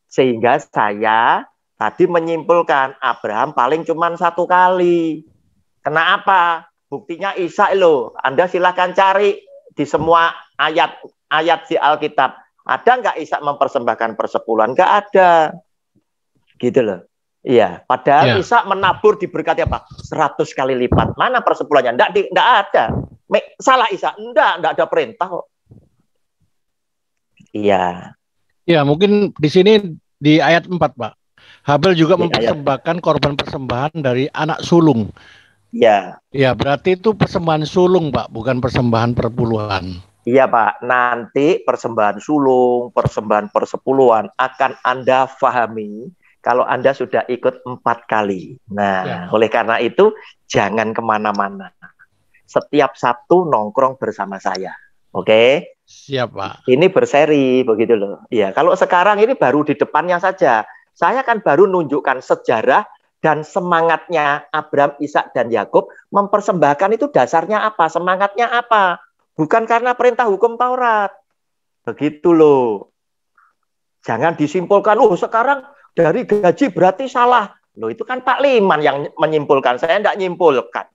Sehingga saya tadi menyimpulkan Abraham paling cuma 1 kali. Kenapa? Buktinya Ishak loh. Anda silakan cari di semua ayat di Alkitab. Ada nggak Ishak mempersembahkan persepuluhan? Nggak ada. Gitu loh. Iya, padahal Ishak menabur diberkati apa? 100 kali lipat. Mana persepuluhannya? Nggak ada. Salah Ishak? Nggak ada perintah kok. Iya. Ya, mungkin di sini di ayat 4, Pak. Habel juga mempersembahkan korban persembahan dari anak sulung. Iya. Ya, berarti itu persembahan sulung, Pak, bukan persembahan perpuluhan. Iya, Pak. Nanti persembahan sulung, persembahan persepuluhan akan Anda pahami kalau Anda sudah ikut 4 kali. Nah, oleh karena itu, jangan kemana-mana. Setiap Sabtu nongkrong bersama saya. Oke? Siap, Pak. Ini berseri, begitu loh. Ya, kalau sekarang ini baru di depannya saja. Saya kan baru nunjukkan sejarah dan semangatnya Abraham, Ishak, dan Yakub mempersembahkan itu dasarnya apa? Semangatnya apa? Bukan karena perintah hukum Taurat. Begitu loh. Jangan disimpulkan, sekarang dari gaji berarti salah. Loh, itu kan Pak Liman yang menyimpulkan. Saya tidak menyimpulkan.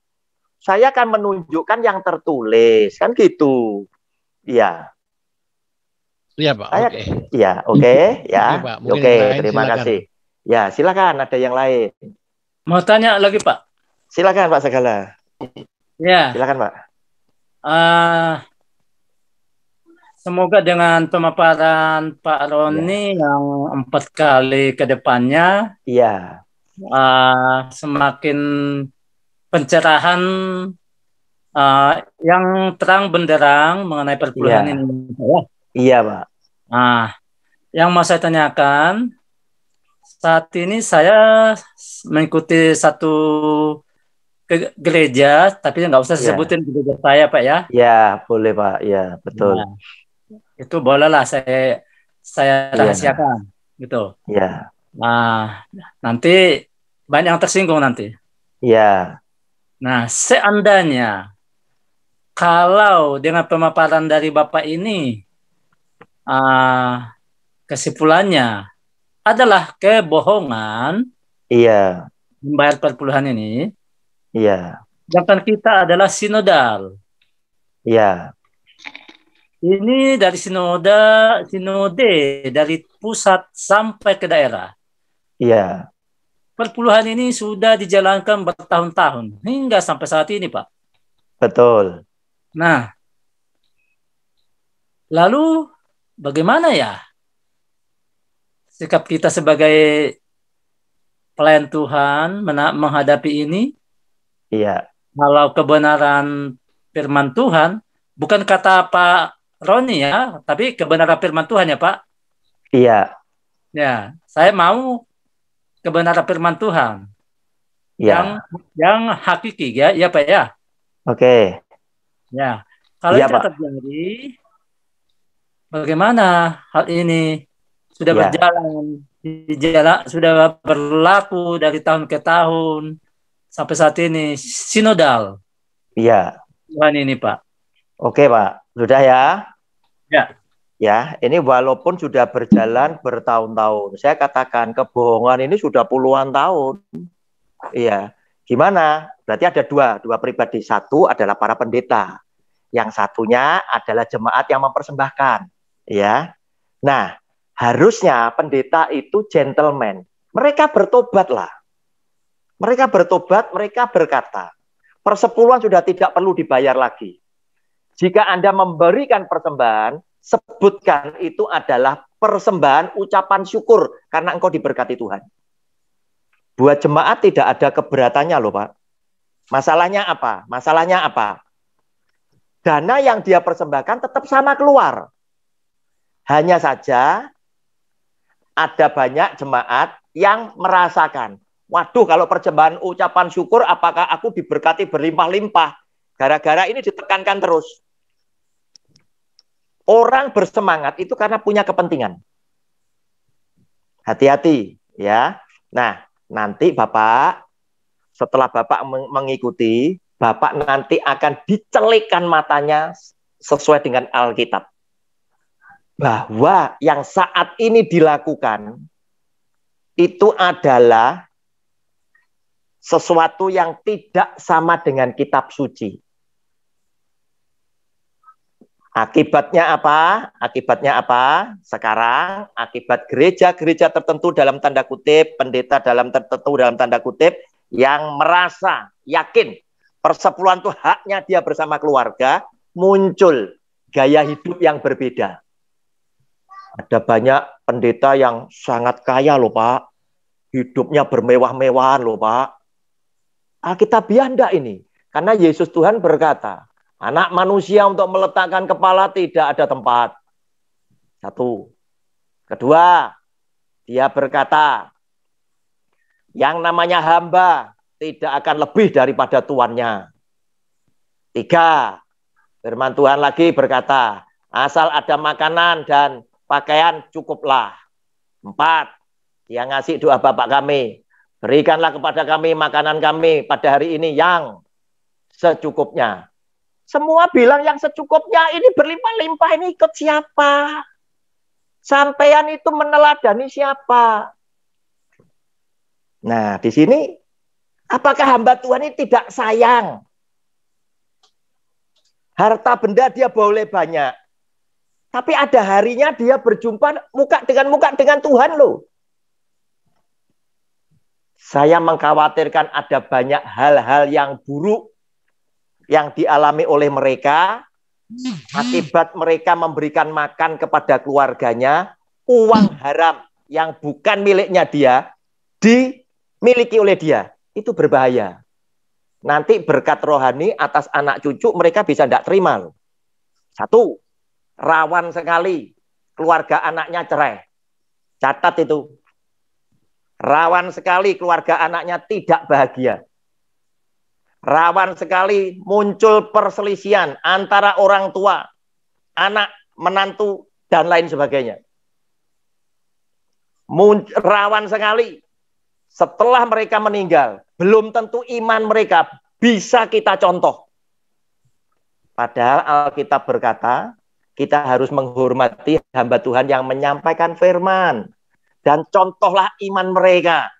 Saya akan menunjukkan yang tertulis. Kan gitu. Iya. Iya, Pak. Oke. Iya, oke. Ya. Oke, terima silakan. kasih. Ya, silakan. Ada yang lain. Mau tanya lagi, Pak? Silakan, Pak Segala. Ya. Silakan, Pak. Semoga dengan pemaparan Pak Roni yang 4 kali ke depannya, semakin pencerahan yang terang benderang mengenai perpuluhan ini. Iya, Pak. Yang mau saya tanyakan, saat ini saya mengikuti satu gereja, tapi nggak usah sebutin gereja saya, Pak ya. Ya, boleh Pak. Ya, betul. Nah, itu bolehlah saya rahasiakan, gitu. Ya. Nah, nanti banyak yang tersinggung nanti. Ya. Nah, seandainya kalau dengan pemaparan dari Bapak ini kesimpulannya adalah kebohongan, membayar perpuluhan ini. Iya. Sedangkan kita adalah sinodal. Iya. Ini dari sinode dari pusat sampai ke daerah. Iya. Perpuluhan ini sudah dijalankan bertahun-tahun hingga sampai saat ini, Pak. Betul. Nah, lalu bagaimana ya sikap kita sebagai pelayan Tuhan menghadapi ini? Iya. Kalau kebenaran firman Tuhan, bukan kata Pak Roni ya, tapi kebenaran firman Tuhan ya Pak? Iya. Ya, saya mau kebenaran firman Tuhan. Yang hakiki ya Pak ya? Oke. Ya, kalau itu terjadi, bagaimana hal ini sudah berjalan, sudah berlaku dari tahun ke tahun, sampai saat ini sinodal. Iya. Tuhan ini Pak. Oke Pak, sudah ya? Ya. Ya, ini walaupun sudah berjalan bertahun-tahun, saya katakan kebohongan ini sudah puluhan tahun. Iya. Gimana? Berarti ada dua pribadi. Satu adalah para pendeta. Yang satunya adalah jemaat yang mempersembahkan. Ya. Nah, harusnya pendeta itu gentleman. Mereka bertobatlah. Mereka bertobat, mereka berkata, persepuluhan sudah tidak perlu dibayar lagi. Jika Anda memberikan persembahan, sebutkan itu adalah persembahan ucapan syukur karena engkau diberkati Tuhan. Buat jemaat tidak ada keberatannya loh Pak. Masalahnya apa? Masalahnya apa? Dana yang dia persembahkan tetap sama keluar. Hanya saja ada banyak jemaat yang merasakan, waduh kalau persembahan ucapan syukur apakah aku diberkati berlimpah-limpah? Gara-gara ini ditekankan terus. Orang bersemangat itu karena punya kepentingan. Hati-hati ya. Nah, nanti Bapak setelah Bapak mengikuti, Bapak nanti akan dicelikkan matanya sesuai dengan Alkitab. Bahwa yang saat ini dilakukan itu adalah sesuatu yang tidak sama dengan kitab suci. Akibatnya apa? Akibatnya apa? Sekarang akibat gereja-gereja tertentu dalam tanda kutip, pendeta tertentu dalam tanda kutip, yang merasa yakin persepuluhan itu haknya dia bersama keluarga, muncul gaya hidup yang berbeda. Ada banyak pendeta yang sangat kaya loh Pak. Hidupnya bermewah-mewahan loh Pak. Alkitabiah enggak ini? Karena Yesus Tuhan berkata, anak manusia untuk meletakkan kepala tidak ada tempat. Satu. Kedua, dia berkata, yang namanya hamba tidak akan lebih daripada tuannya. Tiga, firman Tuhan lagi berkata, asal ada makanan dan pakaian cukuplah. Empat, dia ngasih doa Bapak kami, berikanlah kepada kami makanan kami pada hari ini yang secukupnya. Semua bilang yang secukupnya, ini berlimpah-limpah, ini ikut siapa? Sampean itu meneladani siapa? Nah, di sini apakah hamba Tuhan ini tidak sayang? Harta benda dia boleh banyak. Tapi ada harinya dia berjumpa muka dengan Tuhan loh. Saya mengkhawatirkan ada banyak hal-hal yang buruk yang dialami oleh mereka akibat mereka memberikan makan kepada keluarganya, uang haram yang bukan miliknya dia dimiliki oleh dia. Itu berbahaya. Nanti berkat rohani atas anak cucu mereka bisa tidak terima loh. Satu, rawan sekali keluarga anaknya cerai. Catat itu. Rawan sekali keluarga anaknya tidak bahagia. Rawan sekali muncul perselisihan antara orang tua, anak, menantu, dan lain sebagainya. Rawan sekali setelah mereka meninggal, belum tentu iman mereka bisa kita contoh. Padahal Alkitab berkata, kita harus menghormati hamba Tuhan yang menyampaikan firman. Dan contohlah iman mereka.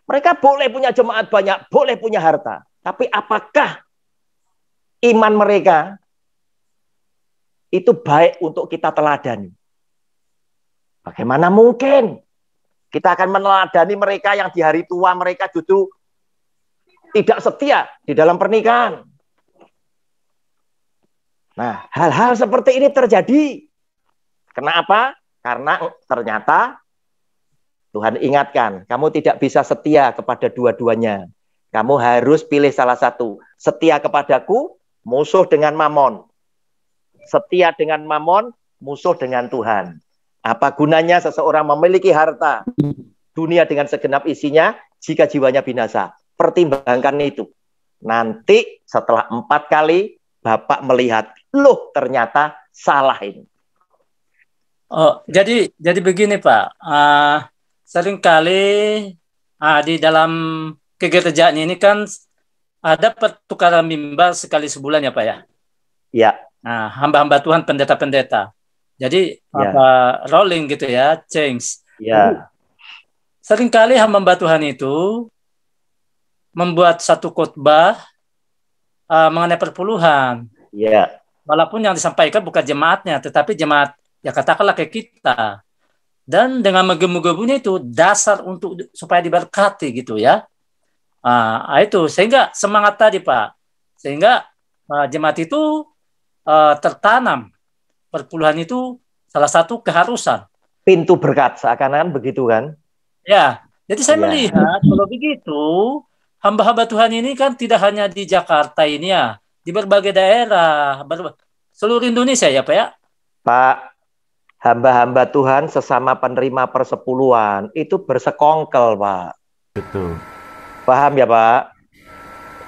Mereka boleh punya jemaat banyak, boleh punya harta. Tapi apakah iman mereka itu baik untuk kita teladani? Bagaimana mungkin kita akan meneladani mereka yang di hari tua mereka justru tidak setia di dalam pernikahan? Nah, hal-hal seperti ini terjadi. Kenapa? Karena ternyata Tuhan ingatkan, kamu tidak bisa setia kepada dua-duanya. Kamu harus pilih salah satu. Setia kepadaku, musuh dengan Mamon. Setia dengan Mamon, musuh dengan Tuhan. Apa gunanya seseorang memiliki harta dunia dengan segenap isinya jika jiwanya binasa? Pertimbangkan itu. Nanti setelah 4 kali, Bapak melihat, loh ternyata salah ini. Oh, jadi begini Pak. Seringkali di dalam kegerjaan ini kan ada pertukaran mimbar sekali sebulan ya Pak ya? Ya. Nah, hamba-hamba Tuhan, pendeta-pendeta. Jadi rolling gitu ya, change. Ya. Seringkali hamba Tuhan itu membuat satu khotbah mengenai perpuluhan. Ya. Walaupun yang disampaikan bukan jemaatnya, tetapi jemaat ya katakanlah kayak kita. Dan dengan menggebu-gebunya itu dasar untuk supaya diberkati gitu ya. Itu sehingga semangat tadi Pak. Sehingga jemaat itu tertanam. Perpuluhan itu salah satu keharusan. Pintu berkat seakan-akan begitu kan? Ya. Jadi saya melihat kalau begitu hamba-hamba Tuhan ini kan tidak hanya di Jakarta ini ya, di berbagai daerah, seluruh Indonesia ya Pak ya. Pak, hamba-hamba Tuhan sesama penerima persepuluhan itu bersekongkel, Pak. Betul. Paham ya, Pak?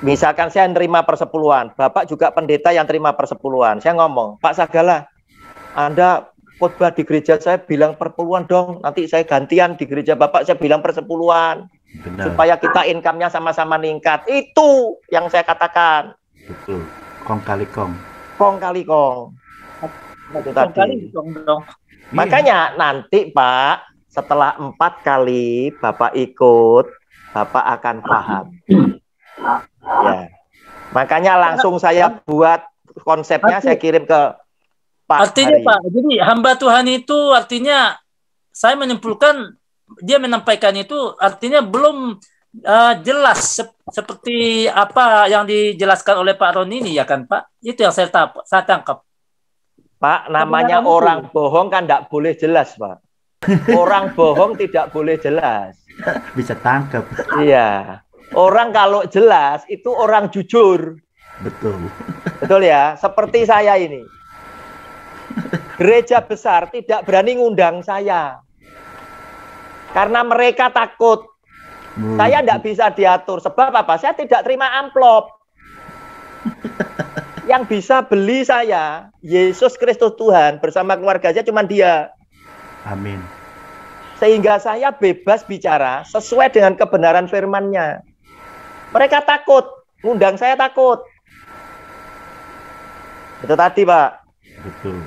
Misalkan saya nerima persepuluhan, Bapak juga pendeta yang terima persepuluhan. Saya ngomong, Pak Sagala, Anda khotbah di gereja saya bilang perpuluhan dong. Nanti saya gantian di gereja Bapak saya bilang persepuluhan. Benar. Supaya kita income-nya sama-sama meningkat. Itu yang saya katakan. Betul. Kong kali kong. Kong kali kong. Itu tadi. Dong. Makanya nanti Pak, setelah 4 kali Bapak ikut, Bapak akan paham. Ya. Makanya langsung saya buat konsepnya, saya kirim ke Pak Artinya Hari. Pak, jadi hamba Tuhan itu artinya saya menyimpulkan dia menyampaikan itu artinya belum jelas seperti apa yang dijelaskan oleh Pak Ron ini ya kan Pak? Itu yang saya tangkap. Pak, namanya orang bohong kan tidak boleh jelas Pak. Orang bohong tidak boleh jelas. Bisa tangkap. Iya. Orang kalau jelas itu orang jujur. Betul. Betul ya. Seperti saya ini. Gereja besar tidak berani ngundang saya. Karena mereka takut. Saya tidak bisa diatur. Sebab apa? Saya tidak terima amplop. Yang bisa beli saya, Yesus Kristus Tuhan bersama keluarganya cuma Dia. Amin. Sehingga saya bebas bicara sesuai dengan kebenaran firman-Nya. Mereka takut, ngundang saya takut. Itu tadi, Pak. Betul.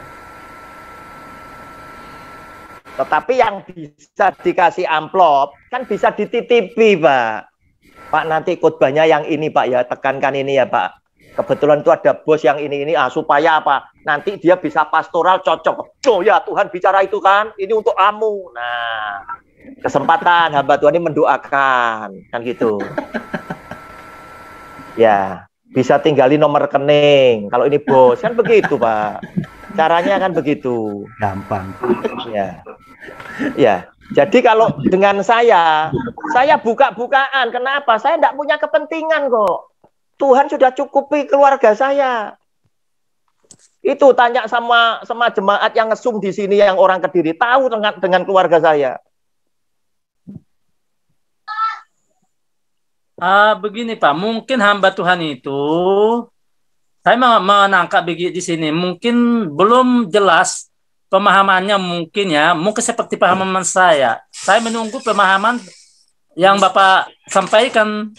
Tetapi yang bisa dikasih amplop, kan bisa dititipi, Pak. Pak, nanti khotbahnya yang ini, Pak, ya. Tekankan ini ya, Pak. Kebetulan itu ada bos yang ini, supaya apa? Nanti dia bisa pastoral cocok. Oh ya, Tuhan bicara itu kan, ini untuk kamu. Nah, kesempatan hamba Tuhan ini mendoakan, kan gitu. Ya, bisa tinggali nomor rekening. Kalau ini bos, kan begitu, Pak. Caranya kan begitu. Gampang. Ya. Ya. Jadi kalau dengan saya buka-bukaan. Kenapa? Saya tidak punya kepentingan kok. Tuhan sudah cukupi keluarga saya. Itu tanya sama jemaat yang ngesum di sini yang orang Kediri, tahu dengan keluarga saya. Begini Pak, mungkin hamba Tuhan itu saya menangkap di sini mungkin belum jelas pemahamannya mungkin ya, mungkin seperti pemahaman saya. Saya menunggu pemahaman yang Bapak sampaikan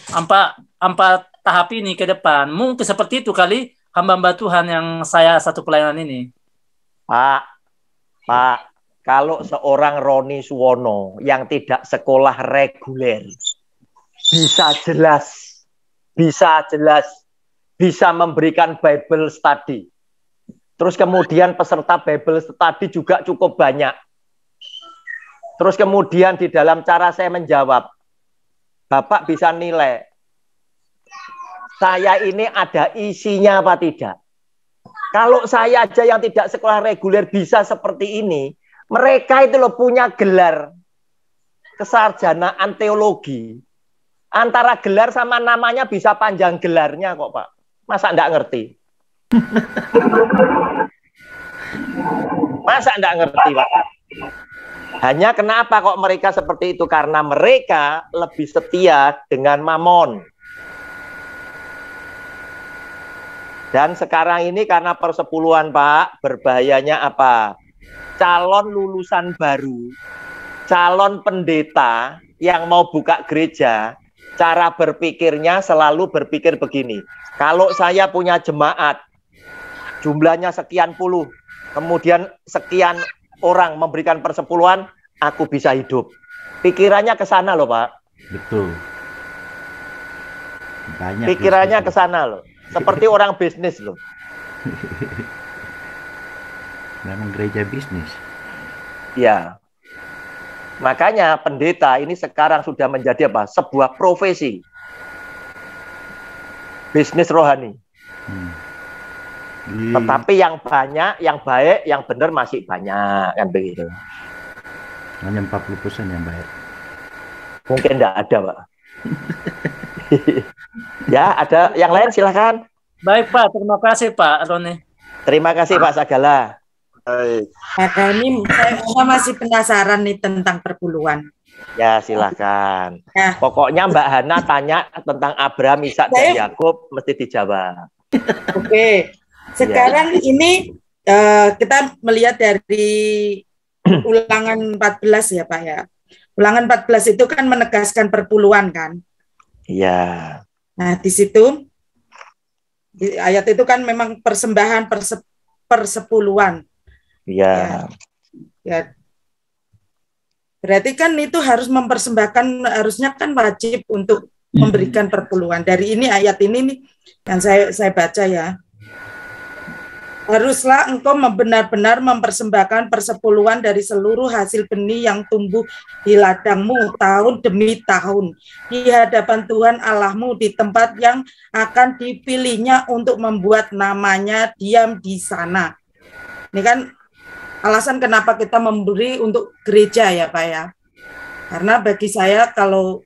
empat tahap ini ke depan. Mungkin seperti itu kali hamba-hamba Tuhan yang saya satu pelayanan ini. Pak, kalau seorang Roni Suwono yang tidak sekolah reguler bisa jelas, bisa memberikan Bible study. Terus kemudian peserta Bible study juga cukup banyak. Terus kemudian di dalam cara saya menjawab, Bapak bisa nilai, saya ini ada isinya apa tidak. Kalau saya aja yang tidak sekolah reguler bisa seperti ini, mereka itu loh punya gelar kesarjanaan teologi. Antara gelar sama namanya bisa panjang gelarnya kok, Pak. Masa enggak ngerti? Masa enggak ngerti, Pak? Hanya kenapa kok mereka seperti itu? Karena mereka lebih setia dengan mamon. Dan sekarang ini karena persepuluhan, Pak, berbahayanya apa? Calon lulusan baru, calon pendeta yang mau buka gereja, cara berpikirnya selalu berpikir begini. Kalau saya punya jemaat, jumlahnya sekian puluh, kemudian sekian orang memberikan persepuluhan, aku bisa hidup. Pikirannya ke sana loh, Pak. Betul. Banyak pikirannya ke sana loh. Seperti orang bisnis loh. Memang gereja bisnis. Ya. Makanya pendeta ini sekarang sudah menjadi apa? Sebuah profesi. Bisnis rohani. Tetapi yang banyak, yang baik, yang benar masih banyak, kan begitu. Hanya 40% yang baik. Mungkin enggak ada, Pak. Ya, ada yang lain silakan. Baik, Pak. Terima kasih, Pak Roni. Terima kasih, Pak Sagala. Maka ini saya masih penasaran nih tentang perpuluhan. Ya, silakan. Pokoknya Mbak Hana tanya tentang Abraham, Ishak dan Yakub mesti dijawab. Oke. Sekarang ini kita melihat dari Ulangan 14 ya Pak ya. Ulangan 14 itu kan menegaskan perpuluhan kan. Iya. Nah di situ di ayat itu kan memang persembahan persepuluhan. Iya. Ya. Berarti kan itu harus mempersembahkan, harusnya kan wajib untuk memberikan perpuluhan. Dari ini ayat ini nih yang saya baca ya. Haruslah engkau benar-benar mempersembahkan persepuluhan dari seluruh hasil benih yang tumbuh di ladangmu tahun demi tahun di hadapan Tuhan Allahmu di tempat yang akan dipilihnya untuk membuat namanya diam di sana. Ini kan alasan kenapa kita memberi untuk gereja ya Pak ya. Karena bagi saya kalau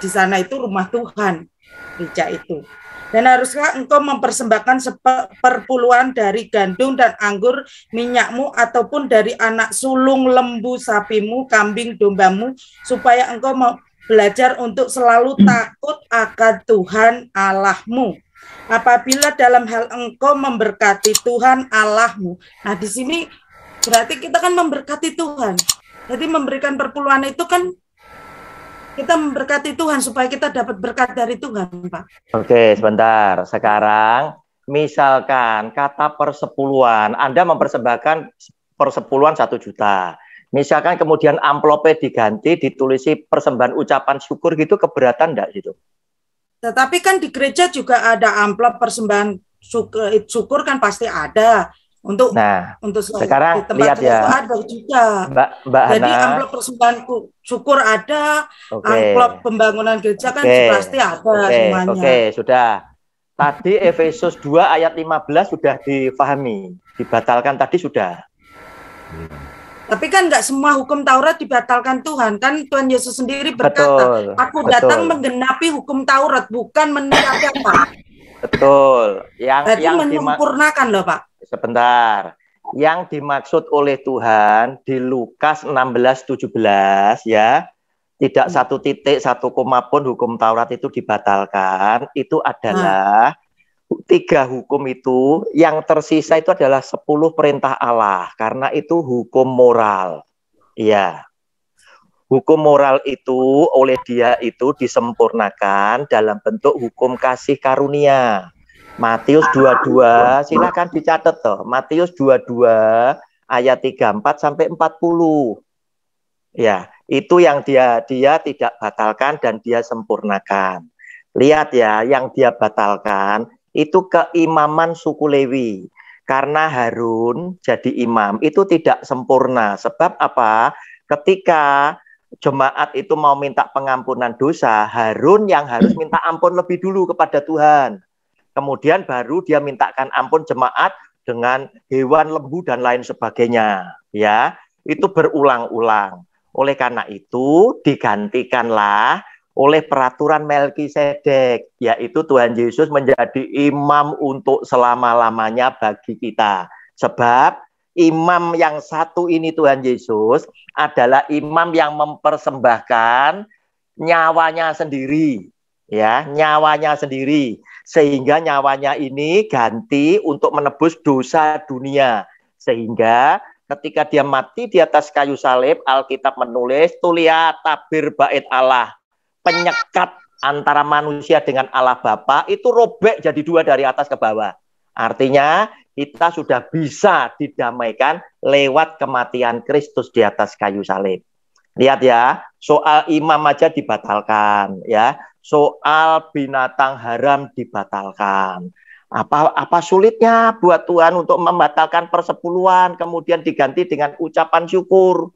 di sana itu rumah Tuhan, gereja itu. Dan haruslah engkau mempersembahkan seperpuluhan dari gandum dan anggur minyakmu ataupun dari anak sulung lembu sapimu, kambing dombamu, supaya engkau mau belajar untuk selalu takut akan Tuhan Allahmu. Apabila dalam hal engkau memberkati Tuhan Allahmu. Nah di sini berarti kita kan memberkati Tuhan. Jadi memberikan perpuluhan itu kan kita memberkati Tuhan supaya kita dapat berkat dari Tuhan, Pak. Oke, sebentar. Sekarang, misalkan kata persepuluhan, Anda mempersembahkan persepuluhan 1 juta. Misalkan kemudian amplopnya diganti, ditulisi persembahan ucapan syukur gitu, keberatan enggak gitu? Tetapi kan di gereja juga ada amplop persembahan syukur kan pasti ada. Untuk sekarang lihat ya, ada juga. Mbak Jadi Hana, amplop persembahan syukur ada, amplop pembangunan gereja kan pasti ada semuanya. Oke, sudah. Tadi Efesus 2 ayat 15 sudah difahami, dibatalkan tadi sudah. Tapi kan nggak semua hukum Taurat dibatalkan Tuhan. Kan Tuhan Yesus sendiri berkata, aku datang menggenapi hukum Taurat, bukan meninggalkan. Betul. Yang menyempurnakan loh Pak. Sebentar. Yang dimaksud oleh Tuhan di Lukas 16:17 ya, tidak satu titik, satu koma pun hukum Taurat itu dibatalkan. Itu adalah 3 hukum itu, yang tersisa itu adalah 10 perintah Allah, karena itu hukum moral. Iya. Hukum moral itu oleh Dia itu disempurnakan dalam bentuk hukum kasih karunia. Matius 22, silakan dicatat toh. Matius 22 ayat 34 sampai 40. Ya, itu yang dia tidak batalkan dan dia sempurnakan. Lihat ya, yang dia batalkan itu keimaman suku Lewi. Karena Harun jadi imam itu tidak sempurna. Sebab apa? Ketika jemaat itu mau minta pengampunan dosa, Harun yang harus minta ampun lebih dulu kepada Tuhan. Kemudian baru dia mintakan ampun jemaat dengan hewan lembu dan lain sebagainya. Ya, itu berulang-ulang. Oleh karena itu digantikanlah oleh peraturan Melkisedek, yaitu Tuhan Yesus menjadi imam untuk selama-lamanya bagi kita. Sebab imam yang satu ini Tuhan Yesus adalah imam yang mempersembahkan nyawanya sendiri. Ya, nyawanya sendiri, sehingga nyawanya ini ganti untuk menebus dosa dunia, sehingga ketika dia mati di atas kayu salib, Alkitab menulis tulia tabir bait Allah, penyekat antara manusia dengan Allah Bapa itu robek jadi 2 dari atas ke bawah. Artinya kita sudah bisa didamaikan lewat kematian Kristus di atas kayu salib. Lihat ya, soal imam aja dibatalkan ya. Soal binatang haram dibatalkan. Apa sulitnya buat Tuhan untuk membatalkan persepuluhan, kemudian diganti dengan ucapan syukur.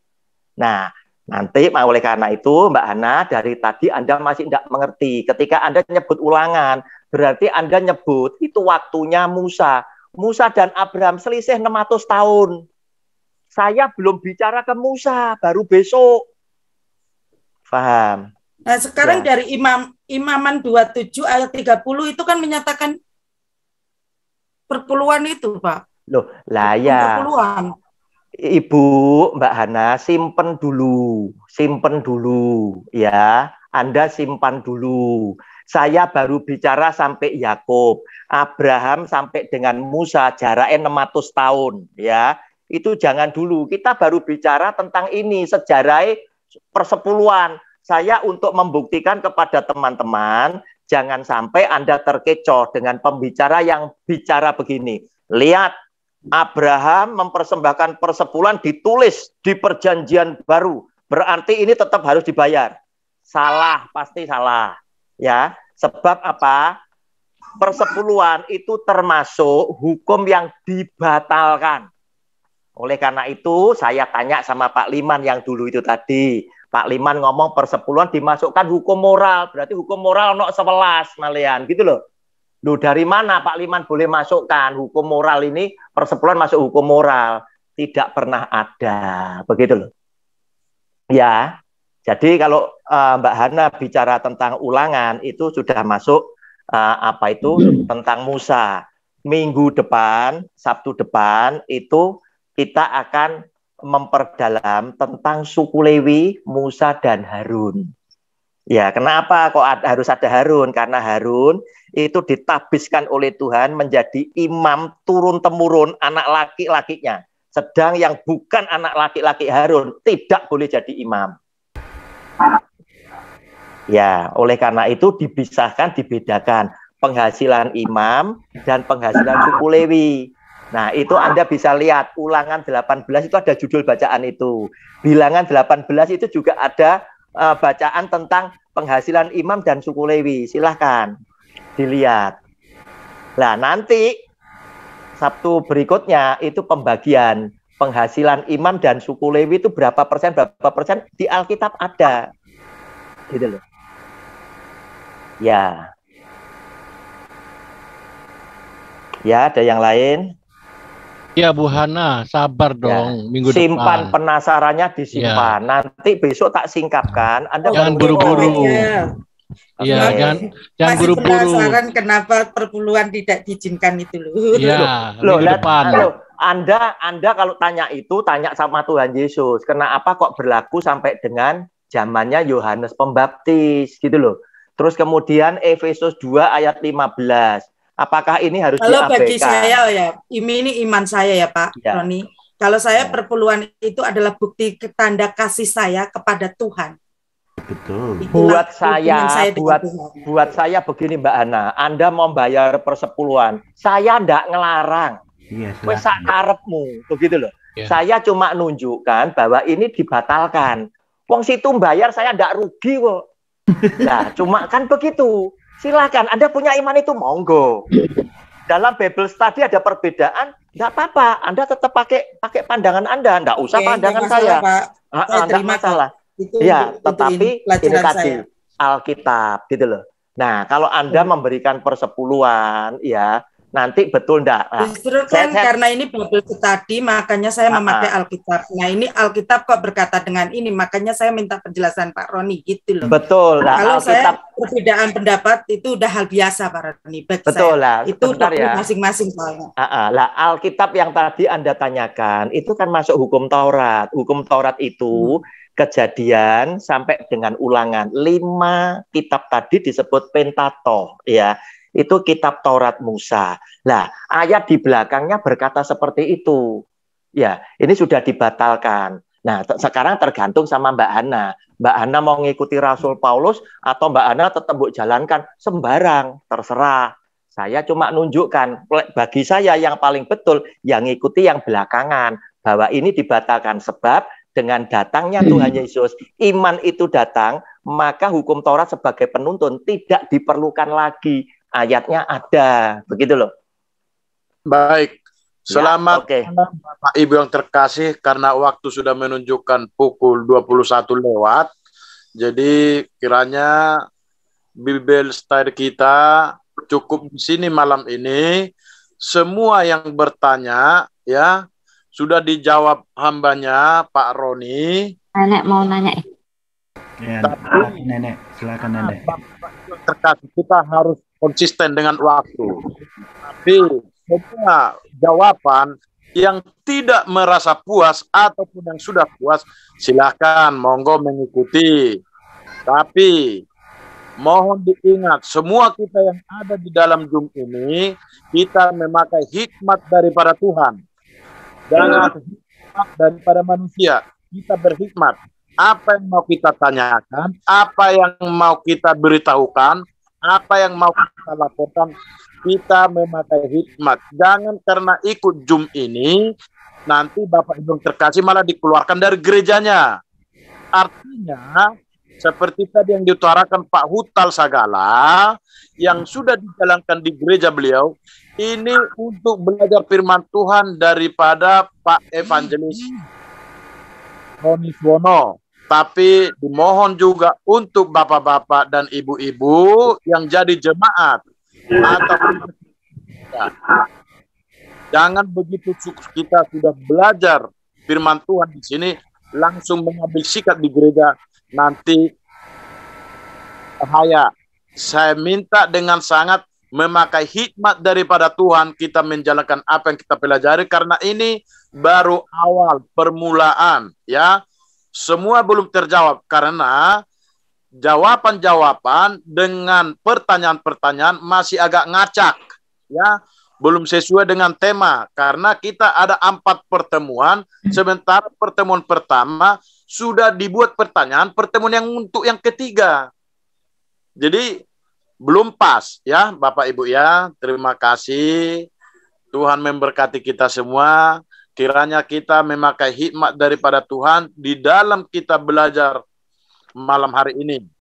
Nah, nanti oleh karena itu Mbak Hana, dari tadi Anda masih tidak mengerti. Ketika Anda nyebut ulangan, berarti Anda nyebut itu waktunya Musa. Musa dan Abraham selisih 600 tahun. Saya belum bicara ke Musa, baru besok. Paham? Nah, sekarang ya. Dari Imaman 27 ayat 30 itu kan menyatakan perpuluhan itu, Pak. Loh, lah ya. Perpuluhan. Ibu, Mbak Hana, simpen dulu ya. Anda simpan dulu. Saya baru bicara sampai Yakub, Abraham sampai dengan Musa, jaraknya 600 tahun, ya. Itu jangan dulu. Kita baru bicara tentang ini, sejarah persepuluhan. Saya untuk membuktikan kepada teman-teman, jangan sampai Anda terkecoh dengan pembicara yang bicara begini. Lihat, Abraham mempersembahkan persepuluhan ditulis di perjanjian baru. Berarti ini tetap harus dibayar. Salah, pasti salah. Ya, sebab apa? Persepuluhan itu termasuk hukum yang dibatalkan. Oleh karena itu, saya tanya sama Pak Liman yang dulu itu tadi. Pak Liman ngomong persepuluhan dimasukkan hukum moral. Berarti hukum moral no 11 malian, gitu loh. Loh, dari mana Pak Liman boleh masukkan hukum moral ini, persepuluhan masuk hukum moral? Tidak pernah ada. Begitu loh. Ya, jadi kalau Mbak Hana bicara tentang ulangan, itu sudah masuk tentang Musa. Minggu depan, Sabtu depan, itu kita akan memperdalam tentang suku Lewi, Musa, dan Harun. Ya, kenapa kok harus ada Harun? Karena Harun itu ditabiskan oleh Tuhan menjadi imam turun-temurun anak laki-lakinya. Sedang yang bukan anak laki-laki Harun tidak boleh jadi imam. Ya, oleh karena itu dipisahkan, dibedakan penghasilan imam dan penghasilan suku Lewi. Nah, itu Anda bisa lihat Ulangan 18 itu ada judul bacaan itu. Bilangan 18 itu juga ada bacaan tentang penghasilan imam dan suku Lewi. Silahkan dilihat. Nah, nanti Sabtu berikutnya itu pembagian penghasilan imam dan suku Lewi itu berapa persen di Alkitab ada. Gitu loh. Ya. Ya, ada yang lain? Ya Bu Hana, sabar dong, minggu depan. Simpan penasarannya, disimpan. Nanti besok tak singkapkan. Anda jangan buru-buru. Iya, jangan buru-buru. Penasaran kenapa perpuluhan tidak diizinkan itu loh. Iya, minggu depan. Anda kalau tanya itu, tanya sama Tuhan Yesus. Kenapa kok berlaku sampai dengan zamannya Yohanes Pembaptis, gitu loh. Terus kemudian Efesus 2 ayat 15. Apakah ini harus diabaikan? Kalau bagi saya ya, ini iman saya ya Pak Roni. Kalau saya perpuluhan itu adalah bukti tanda kasih saya kepada Tuhan. Betul. Buat saya begini Mbak Hana, Anda mau bayar persepuluhan, saya ndak ngelarang. Wes sak karepmu, begitu loh. Saya cuma nunjukkan bahwa ini dibatalkan. Wong situ bayar saya ndak rugi kok. Nah, cuma kan begitu. Silakan, Anda punya iman itu monggo. Dalam Bible study ada perbedaan, enggak apa-apa. Anda tetap pakai pandangan Anda, enggak usah pandangan saya. Enggak masalah. Ya, tetapi ini tadi Alkitab gitu loh. Nah, kalau Anda memberikan persepuluhan, ya nanti betul enggak? Justru kan karena ini Bible study, makanya saya memakai Alkitab. Nah, ini Alkitab kok berkata dengan ini, makanya saya minta penjelasan Pak Roni gitu loh. Betul. Nah, kalau Alkitab, saya perbedaan pendapat itu udah hal biasa Pak Roni. Betul lah. Itu ya. Masing-masing soalnya. Lah, Alkitab yang tadi Anda tanyakan itu kan masuk hukum Taurat. Hukum Taurat itu Kejadian sampai dengan Ulangan. 5 kitab tadi disebut Pentateuch, ya. Itu kitab Taurat Musa. Nah, ayat di belakangnya berkata seperti itu. Ya, ini sudah dibatalkan. Nah, sekarang tergantung sama Mbak Hana. Mbak Hana mau ngikuti Rasul Paulus atau Mbak Hana tetap jalankan sembarang, terserah. Saya cuma nunjukkan, bagi saya yang paling betul yang ngikuti yang belakangan, bahwa ini dibatalkan sebab dengan datangnya Tuhan Yesus, iman itu datang, maka hukum Taurat sebagai penuntun tidak diperlukan lagi. Ayatnya ada, begitu loh. Baik, selamat Bapak Ibu yang terkasih, karena waktu sudah menunjukkan pukul 21 lewat. Jadi kiranya Bible Study kita cukup di sini malam ini. Semua yang bertanya ya sudah dijawab hambanya Pak Roni. Nenek mau nanya. Ya, Nenek, silakan Nenek. Terkasih, kita harus konsisten dengan waktu. Tapi semua jawaban yang tidak merasa puas ataupun yang sudah puas, silakan monggo mengikuti. Tapi mohon diingat, semua kita yang ada di dalam Zoom ini, kita memakai hikmat daripada Tuhan. Jangan hikmat daripada manusia. Kita berhikmat. Apa yang mau kita tanyakan, apa yang mau kita beritahukan, apa yang mau kita laporkan, kita memakai hikmat. Jangan karena ikut Zoom ini, nanti Bapak Ibu terkasih malah dikeluarkan dari gerejanya. Artinya, seperti tadi yang diutarakan Pak Hutal Sagala, yang sudah dijalankan di gereja beliau, ini untuk belajar firman Tuhan daripada Pak Evangelis Roni Suwono. Tapi dimohon juga untuk bapak-bapak dan ibu-ibu yang jadi jemaat atau jangan begitu kita sudah belajar firman Tuhan di sini langsung mengambil sikap di gereja, nanti bahaya. Saya minta dengan sangat memakai hikmat daripada Tuhan, kita menjalankan apa yang kita pelajari, karena ini baru awal permulaan, ya. Semua belum terjawab karena jawaban-jawaban dengan pertanyaan-pertanyaan masih agak ngacak, ya, belum sesuai dengan tema, karena kita ada 4 pertemuan, sementara pertemuan pertama sudah dibuat pertanyaan, pertemuan yang untuk yang ketiga. Jadi belum pas, ya Bapak Ibu ya. Terima kasih. Tuhan memberkati kita semua. Kiranya kita memakai hikmat daripada Tuhan di dalam kita belajar malam hari ini.